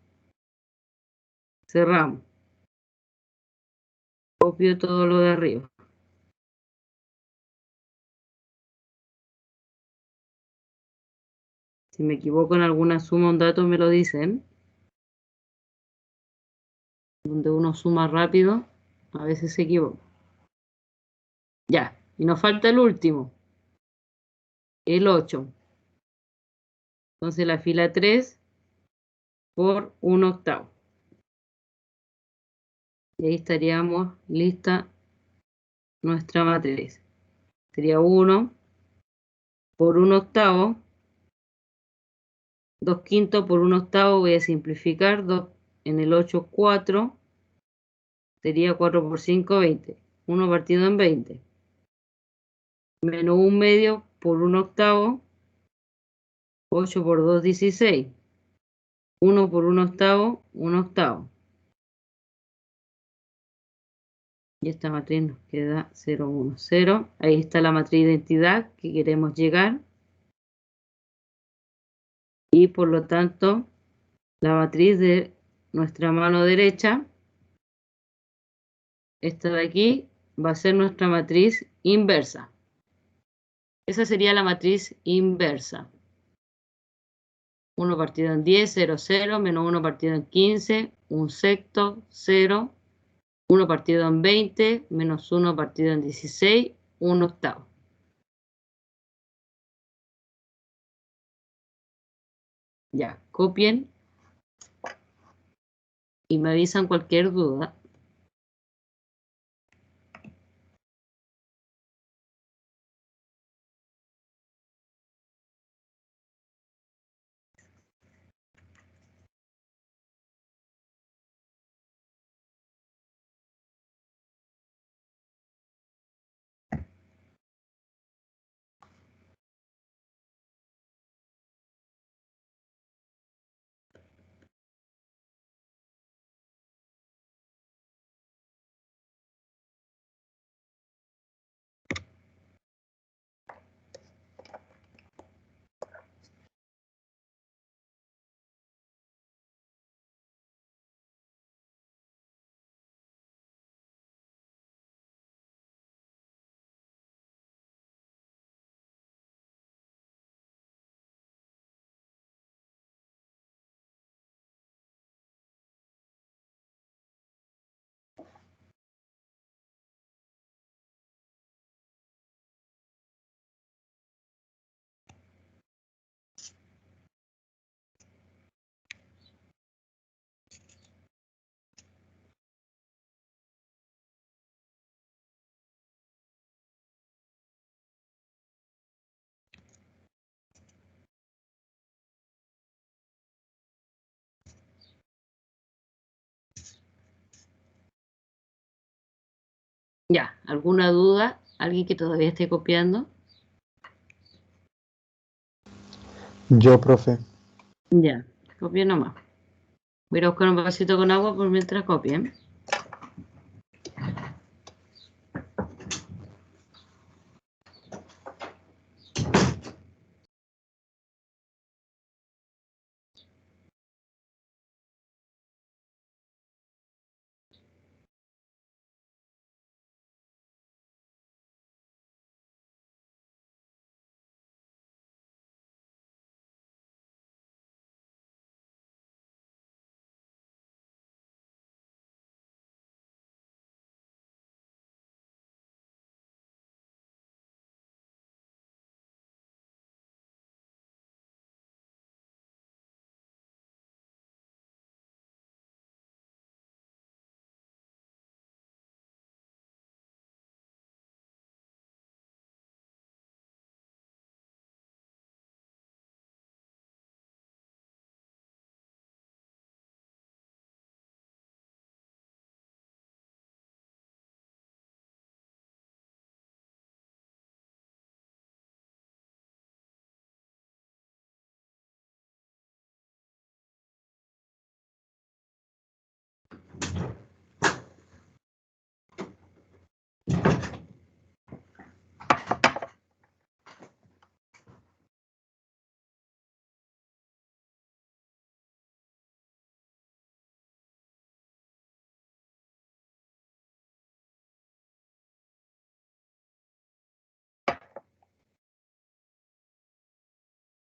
Cerramos. Copio todo lo de arriba. Si me equivoco en alguna suma, un dato me lo dicen. Donde uno suma rápido, a veces se equivoca. Ya, y nos falta el último, el 8. Entonces la fila 3 por 1 octavo. Y ahí estaríamos lista nuestra matriz. Sería 1 por 1 octavo. 2 quintos por 1 octavo, voy a simplificar. 2 en el 8, 4. Sería 4 por 5, 20. 1 partido en 20. Menos 1 medio por 1 octavo. 8 por 2, 16. 1 por 1 octavo, 1 octavo. Y esta matriz nos queda 0, 1, 0. Ahí está la matriz de identidad que queremos llegar. Y por lo tanto, la matriz de nuestra mano derecha, esta de aquí, va a ser nuestra matriz inversa. Esa sería la matriz inversa. 1 partido en 10, 0, 0, menos 1 partido en 15, 1 sexto, 0, 1 partido en 20, menos 1 partido en 16, 1 octavo. Ya, copien y me avisan cualquier duda. Ya, ¿alguna duda? ¿Alguien que todavía esté copiando? Yo, profe. Ya, copien nomás. Voy a ir a buscar un vasito con agua por mientras copien.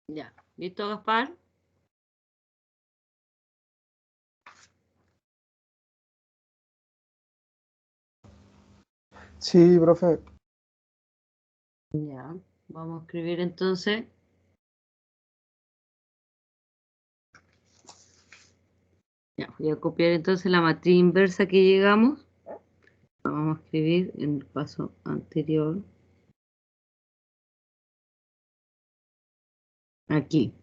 Ya, ¿listo, Gaspar? Sí, profe. Ya, vamos a escribir entonces. Ya, voy a copiar entonces la matriz inversa que llegamos. La vamos a escribir en el paso anterior. Aquí.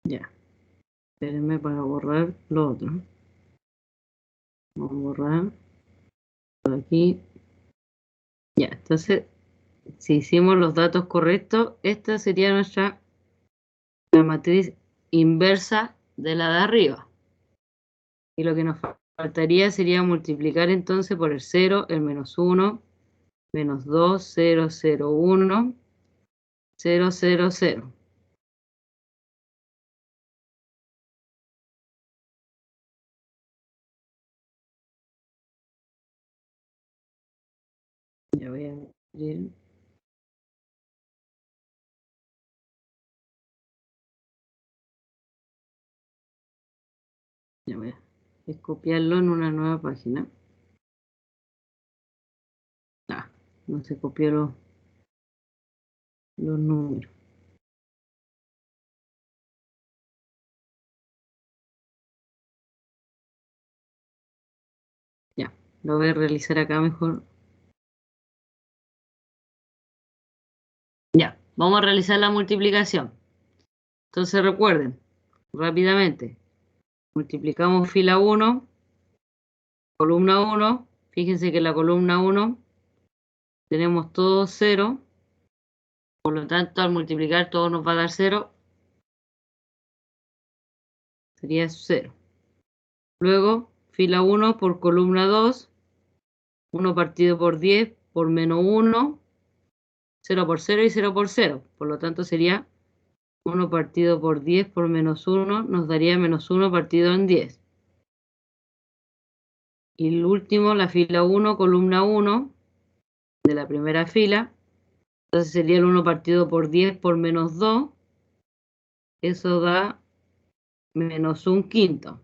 Ya. Espérenme para borrar lo otro. Vamos a borrar por aquí. Ya, entonces, si hicimos los datos correctos, esta sería la matriz inversa de la de arriba. Y lo que nos faltaría sería multiplicar entonces por el 0, el menos 1, menos 2, 0, 0, 1, 0, 0, 0. Ya voy a abrir. Ya voy a copiarlo en una nueva página. Ah, no se copió los números. Ya, lo voy a realizar acá mejor. Ya, vamos a realizar la multiplicación. Entonces recuerden, rápidamente, multiplicamos fila 1, columna 1. Fíjense que en la columna 1 tenemos todo 0. Por lo tanto, al multiplicar todo nos va a dar 0. Sería 0. Luego, fila 1 por columna 2. 1 partido por 10 por menos 1. 0 por 0 y 0 por 0. Por lo tanto, sería 1 partido por 10 por menos 1. Nos daría menos 1 partido en 10. Y el último, la fila 1, columna 1 de la primera fila. Entonces sería el 1 partido por 10 por menos 2. Eso da menos 1/5.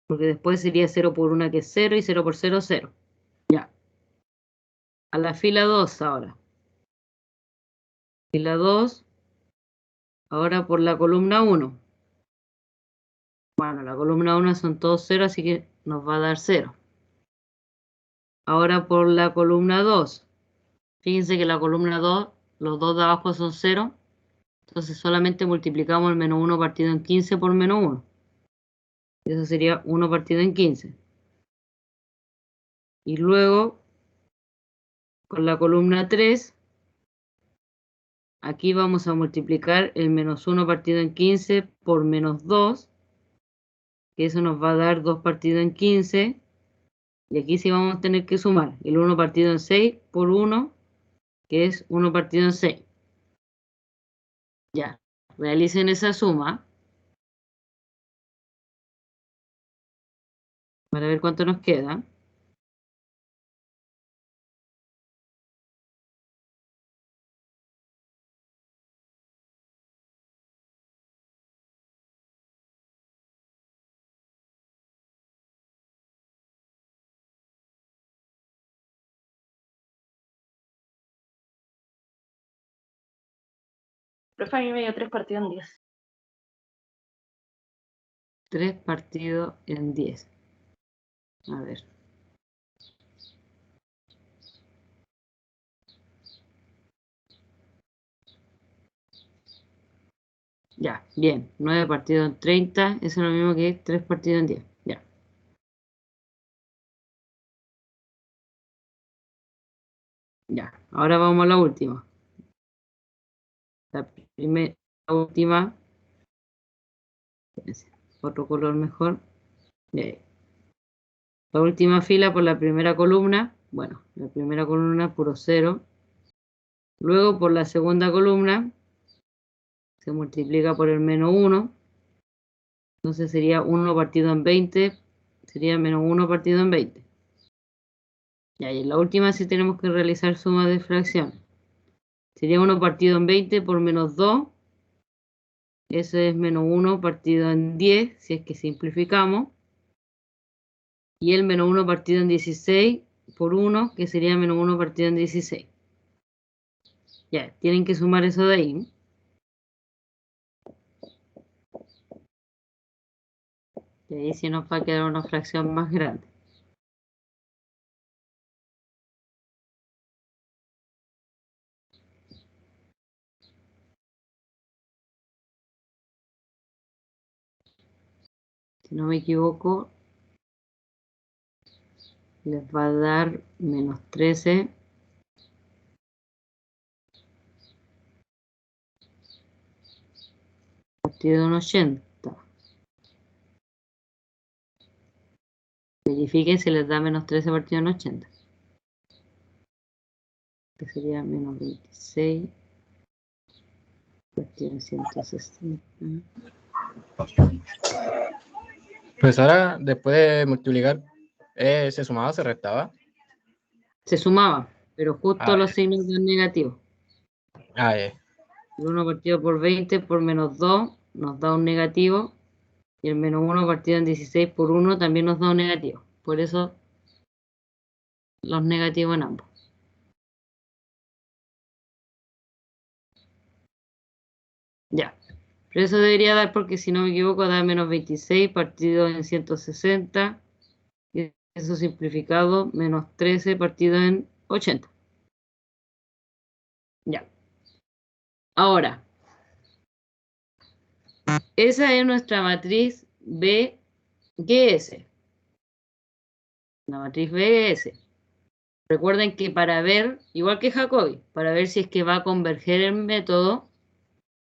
Porque después sería 0 por 1 que es 0 y 0 por 0, 0. Ya. A la fila 2 ahora. Fila 2. Ahora por la columna 1. Bueno, la columna 1 son todos 0, así que nos va a dar 0. Ahora por la columna 2. Fíjense que la columna 2, los dos de abajo son 0. Entonces solamente multiplicamos el menos 1 partido en 15 por menos 1. Eso sería 1 partido en 15. Y luego, con la columna 3, aquí vamos a multiplicar el menos 1 partido en 15 por menos 2. Que eso nos va a dar 2 partido en 15. Y aquí sí vamos a tener que sumar el 1 partido en 6 por 1, que es 1 partido en 6. Ya, realicen esa suma para ver cuánto nos queda. Profe, a mí me dio 3 partidos en 10. 3 partido en 10. A ver. Ya, bien. 9 partido en 30. Eso es lo mismo que 3 partido en 10. Ya. Ya. Ahora vamos a la última. La última. Otro color mejor. Ya. La última fila por la primera columna. Bueno, la primera columna puro 0. Luego por la segunda columna se multiplica por el menos 1. Entonces sería 1 partido en 20, sería menos 1 partido en 20. Ya, y en la última sí tenemos que realizar suma de fracción. Sería 1 partido en 20 por menos 2. Eso es menos 1 partido en 10, si es que simplificamos. Y el menos 1 partido en 16 por 1, que sería menos 1 partido en 16. Ya, tienen que sumar eso de ahí. Y ahí sí nos va a quedar una fracción más grande. Si no me equivoco, les va a dar menos 13 partido en 80. Verifiquen si les da menos 13 partido en 80. Que sería menos 26 partido en 160. Pues ahora, después de multiplicar, ¿se sumaba o se restaba? Se sumaba, pero justo Ah, los signos dan negativos. Ah, eh. El 1 partido por 20 por menos 2 nos da un negativo. Y el menos 1 partido en 16 por 1 también nos da un negativo. Por eso los negativos en ambos. Ya. Pero eso debería dar, porque si no me equivoco, da menos 26 partido en 160. Y eso simplificado, menos 13 partido en 80. Ya. Ahora, esa es nuestra matriz BGS. La matriz BGS. Recuerden que para ver, igual que Jacobi, para ver si es que va a converger el método,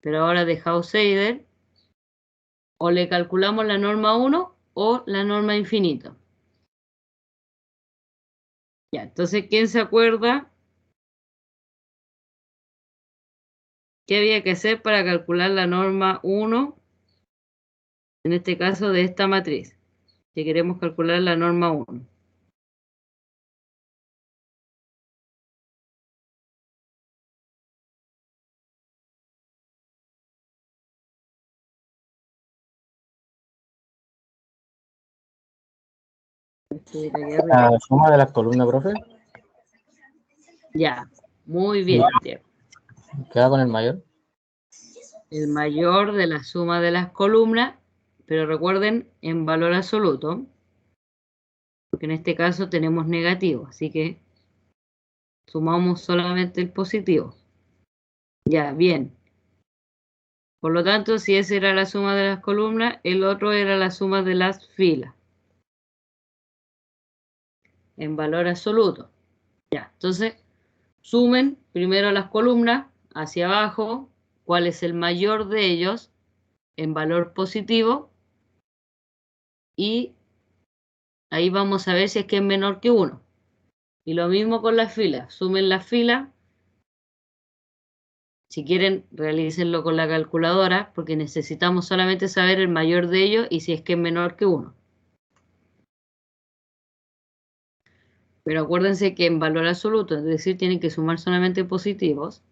pero ahora de Hausseiter, o le calculamos la norma 1 o la norma infinito. Ya, entonces, ¿quién se acuerda qué había que hacer para calcular la norma 1? En este caso de esta matriz, si queremos calcular la norma 1. La suma de las columnas, profe, Ya, muy bien, Diego. queda con el mayor. El mayor de la suma de las columnas, pero recuerden en valor absoluto, porque en este caso tenemos negativo, así que sumamos solamente el positivo. Ya, bien. Por lo tanto, si esa era la suma de las columnas, el otro era la suma de las filas. En valor absoluto. Ya, entonces, sumen primero las columnas hacia abajo, cuál es el mayor de ellos en valor positivo, y ahí vamos a ver si es que es menor que 1. Y lo mismo con las filas, sumen las filas. Si quieren, realícenlo con la calculadora, porque necesitamos solamente saber el mayor de ellos y si es que es menor que 1. Pero acuérdense que en valor absoluto, es decir, tienen que sumar solamente positivos.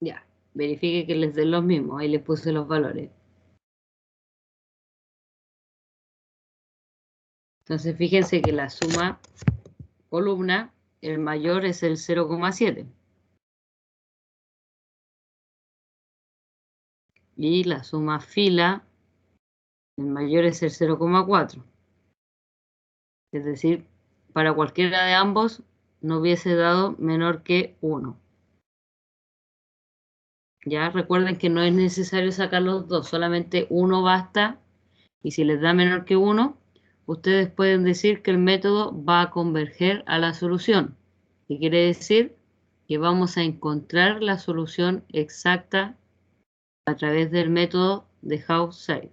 Ya, verifique que les den los mismos. Ahí les puse los valores. Entonces, fíjense que la suma columna, el mayor es el 0,7. Y la suma fila, el mayor es el 0,4. Es decir, para cualquiera de ambos no hubiese dado menor que 1. Ya recuerden que no es necesario sacar los dos, solamente uno basta. Y si les da menor que 1, ustedes pueden decir que el método va a converger a la solución. ¿Qué quiere decir? Que vamos a encontrar la solución exacta a través del método de Gauss-Seidel.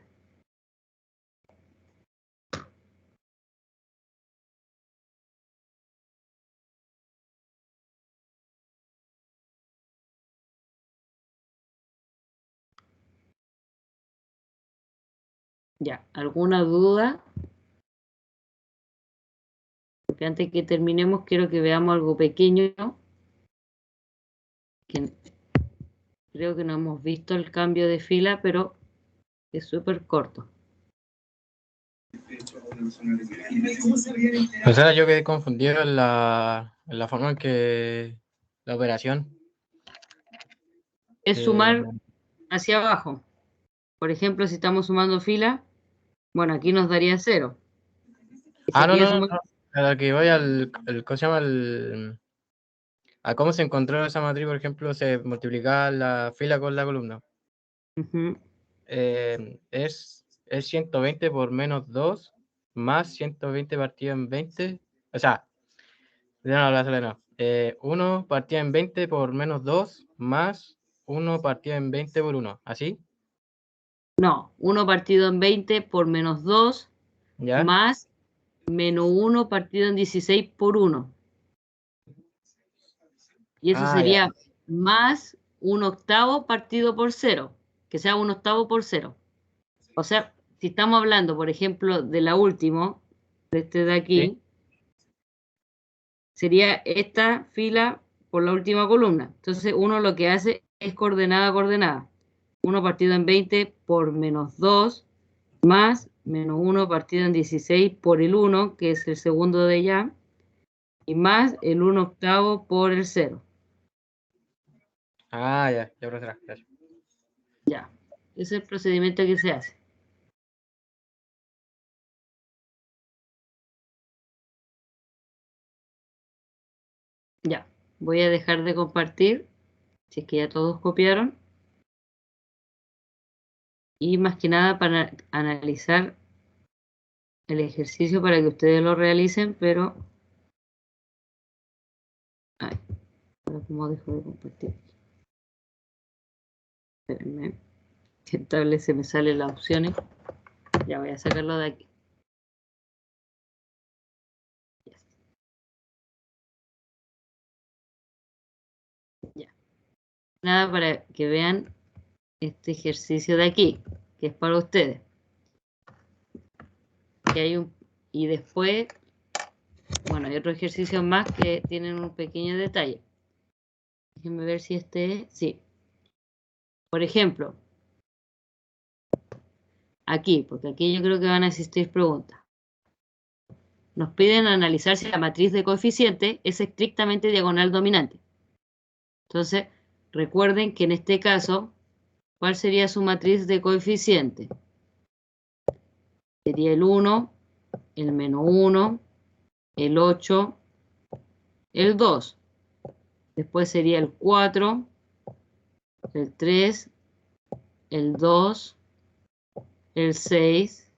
Ya, ¿alguna duda? Porque antes que terminemos quiero que veamos algo pequeño, que creo que no hemos visto el cambio de fila, pero es súper corto. O sea, yo quedé confundido en la forma en que la operación. Es sumar hacia abajo. Por ejemplo, si estamos sumando fila, bueno, aquí nos daría 0. No. A la que voy ¿cómo se llama? A cómo se encontró esa matriz, por ejemplo, se multiplicaba la fila con la columna. Es 120 por menos 2 más 120 partido en 20. O sea, 1 partido en 20 por menos 2 más 1 partido en 20 por 1. ¿Así? No, 1 partido en 20 por menos 2 ¿Ya? más menos 1 partido en 16 por 1. Y eso sería más 1/8 partido por 0, que sea 1/8 por 0. O sea, si estamos hablando, por ejemplo, de la última, de este de aquí, ¿Sí? sería esta fila por la última columna. Entonces uno lo que hace es coordenada a coordenada. 1 partido en 20 por menos 2 más menos 1 partido en 16 por el 1, que es el segundo de ya, y más el 1/8 por el 0. Ya, profesora, gracias. Ya, ese es el procedimiento que se hace. Ya, voy a dejar de compartir, si es que ya todos copiaron. Y más que nada para analizar el ejercicio para que ustedes lo realicen, pero... Ay, ahora cómo dejo de compartir. Espérenme, que en tablet se me salen las opciones. Ya voy a sacarlo de aquí. Ya. Nada, para que vean este ejercicio de aquí, que es para ustedes. Que hay y después, bueno, hay otros ejercicios más que tienen un pequeño detalle. Déjenme ver si este es, sí. Por ejemplo, aquí, porque aquí yo creo que van a existir preguntas. Nos piden analizar si la matriz de coeficiente es estrictamente diagonal dominante. Entonces, recuerden que en este caso, ¿cuál sería su matriz de coeficiente? Sería el 1, el menos 1, el 8, el 2. Después sería el 4, el 3, el 2, el 6,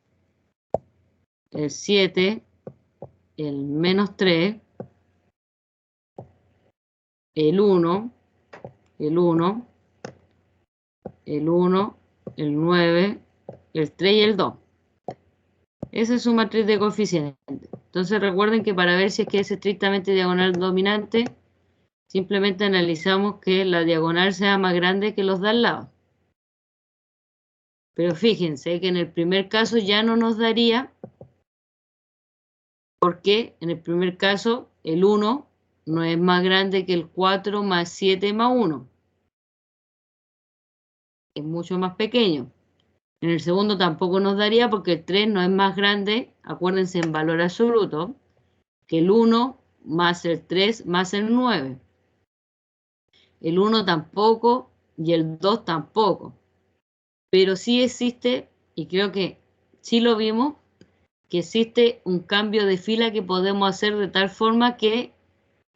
el 7, el menos 3, el 1, el 1, el 1, el 9, el 3 y el 2. Esa es su matriz de coeficientes. Entonces recuerden que para ver si es que es estrictamente diagonal dominante, simplemente analizamos que la diagonal sea más grande que los de al lado. Pero fíjense que en el primer caso ya no nos daría, porque en el primer caso el 1 no es más grande que el 4 más 7 más 1. es mucho más pequeño. En el segundo tampoco nos daría porque el 3 no es más grande, acuérdense en valor absoluto, que el 1 más el 3 más el 9. El 1 tampoco y el 2 tampoco. Pero sí existe, y creo que sí lo vimos, que existe un cambio de fila que podemos hacer de tal forma que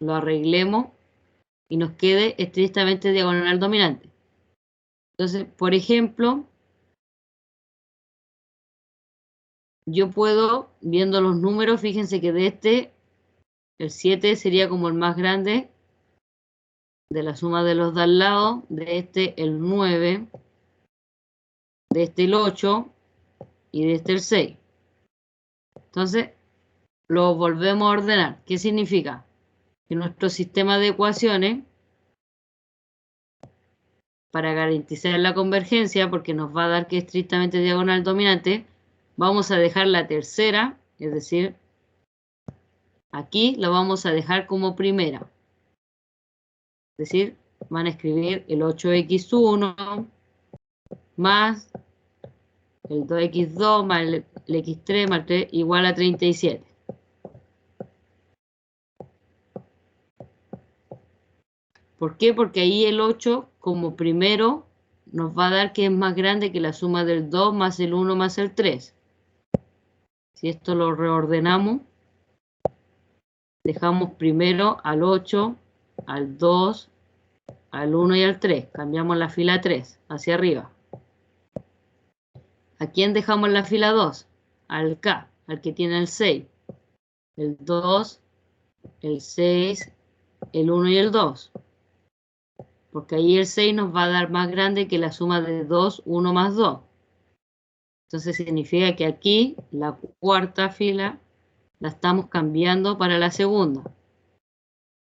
lo arreglemos y nos quede estrictamente diagonal dominante. Entonces, por ejemplo, yo puedo, viendo los números, fíjense que de este, el 7 sería como el más grande de la suma de los de al lado, de este el 9, de este el 8 y de este el 6. Entonces, lo volvemos a ordenar. ¿Qué significa? Que nuestro sistema de ecuaciones, para garantizar la convergencia, porque nos va a dar que es estrictamente diagonal dominante, vamos a dejar la tercera, es decir, aquí lo vamos a dejar como primera. Es decir, van a escribir el 8x1 más el 2x2 más el x3 más el 3 igual a 37. ¿Por qué? Porque ahí el 8 como primero nos va a dar que es más grande que la suma del 2 más el 1 más el 3. Si esto lo reordenamos, dejamos primero al 8, al 2, al 1 y al 3. Cambiamos la fila 3 hacia arriba. ¿A quién dejamos la fila 2? Al K, al que tiene el 6. El 2, el 6, el 1 y el 2. Porque ahí el 6 nos va a dar más grande que la suma de 2, 1 más 2. Entonces significa que aquí la cuarta fila la estamos cambiando para la segunda.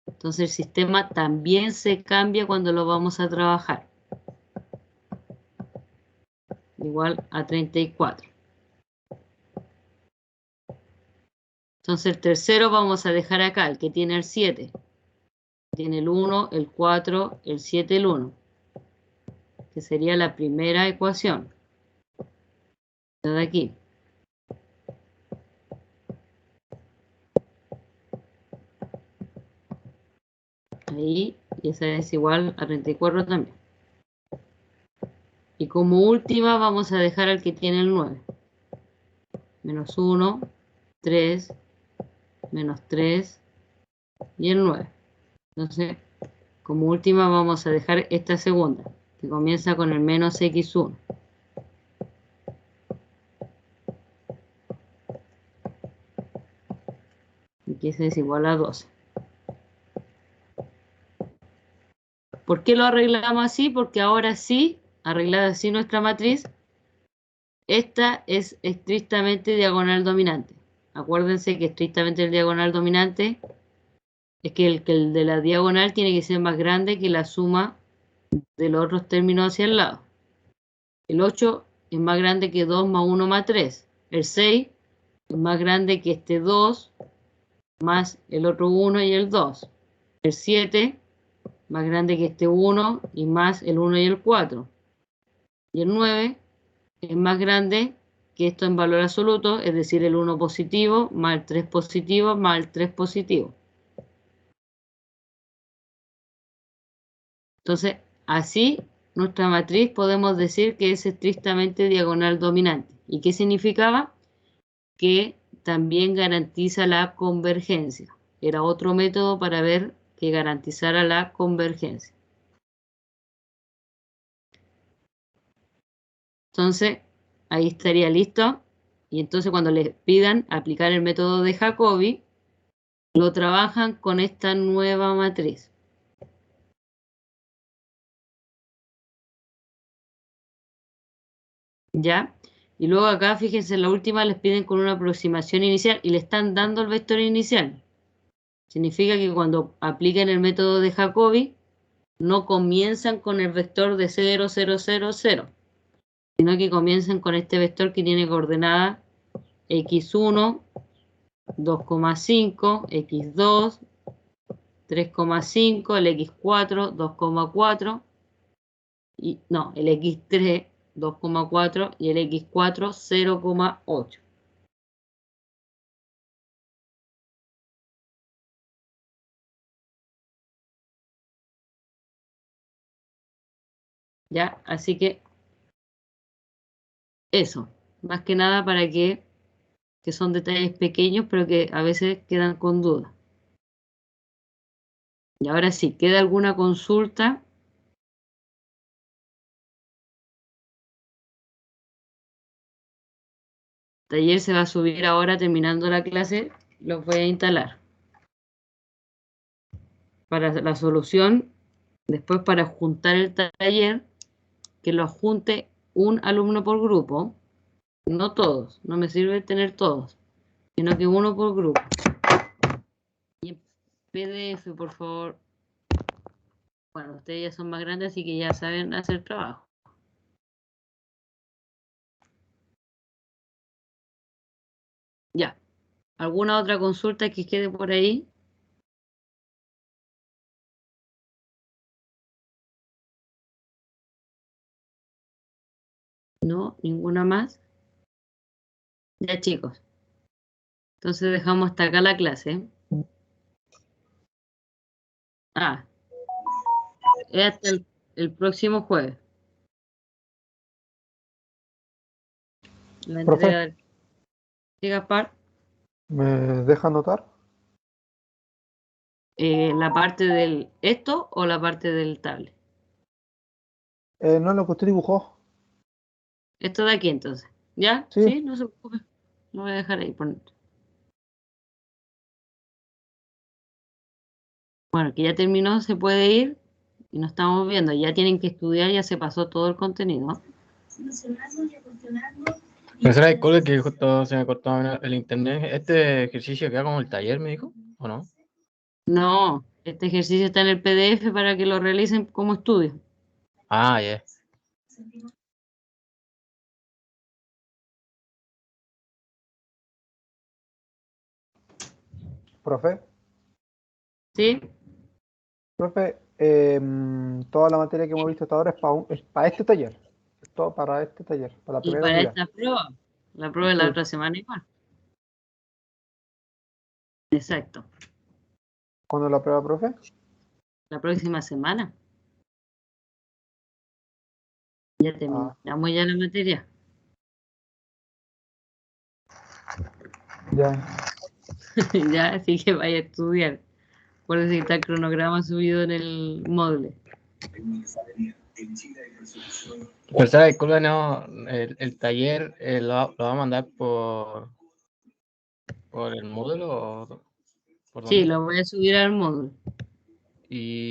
Entonces el sistema también se cambia cuando lo vamos a trabajar. Igual a 34. Entonces el tercero vamos a dejar acá, el que tiene el 7. Tiene el 1, el 4, el 7, el 1. Que sería la primera ecuación. De aquí. Ahí, y esa es igual a 34 también. Y como última vamos a dejar al que tiene el 9. Menos 1, 3, menos 3 y el 9. Entonces, como última vamos a dejar esta segunda, que comienza con el menos x1. Y que ese es igual a 12. ¿Por qué lo arreglamos así? Porque ahora sí, arreglada así nuestra matriz, esta es estrictamente diagonal dominante. Acuérdense que estrictamente el diagonal dominante es que el de la diagonal tiene que ser más grande que la suma de los otros términos hacia el lado. El 8 es más grande que 2 más 1 más 3. El 6 es más grande que este 2 más el otro 1 y el 2. El 7 más grande que este 1 y más el 1 y el 4. Y el 9 es más grande que esto en valor absoluto, es decir, el 1 positivo más el 3 positivo más el 3 positivo. Entonces, así nuestra matriz podemos decir que es estrictamente diagonal dominante. ¿Y qué significaba? Que también garantiza la convergencia. Era otro método para ver que garantizara la convergencia. Entonces, ahí estaría listo. Y entonces cuando les pidan aplicar el método de Jacobi, lo trabajan con esta nueva matriz. ¿Ya? Y luego acá, fíjense, en la última les piden con una aproximación inicial y le están dando el vector inicial. Significa que cuando apliquen el método de Jacobi, no comienzan con el vector de 0, 0, 0, 0, sino que comienzan con este vector que tiene coordenada x1, 2,5, x2, 3,5, el x4, 2,4, no, el X3 2,4 y el X4 0,8. ¿Ya? Así que eso, más que nada para que son detalles pequeños, pero que a veces quedan con duda. Y ahora sí, ¿queda alguna consulta? El taller se va a subir ahora terminando la clase, los voy a instalar. Para la solución, después para juntar el taller, que lo junte un alumno por grupo, no todos, no me sirve tener todos, sino que uno por grupo. Y en PDF, por favor. Bueno, ustedes ya son más grandes, así que ya saben hacer trabajo. Ya. ¿Alguna otra consulta que quede por ahí? No, ninguna más. Ya, chicos. Entonces dejamos hasta acá la clase. Ah, es hasta el próximo jueves. La Profe. entrega del... ¿Sí, Gaspar? ¿Me deja anotar? ¿La parte del esto o la parte del tablet? No, lo que usted dibujó. Esto de aquí entonces. ¿Ya? Sí. Sí, no se preocupe. Lo voy a dejar ahí. Bueno, que ya terminó, se puede ir y nos estamos viendo. Ya tienen que estudiar, ya se pasó todo el contenido. Profesora, disculpe que justo se me cortó el internet. ¿Este ejercicio queda como el taller, me dijo? ¿O no? No, este ejercicio está en el PDF para que lo realicen como estudio. Ah, ya. Profe. ¿Sí? Profe, toda la materia que hemos visto hasta ahora es para este taller. Es todo para este taller, para la Y primera para unidad. esta prueba, la prueba de la Sí. otra semana igual. Exacto. ¿Cuándo la prueba, profe? La próxima semana. Ya terminamos ya la materia. Ya. Ya, así que vaya a estudiar. Acuérdense que está el cronograma subido en el módulo. Profesora, disculpe, no, el taller lo va a mandar por el módulo o por Sí, dónde? lo voy a subir al módulo. Y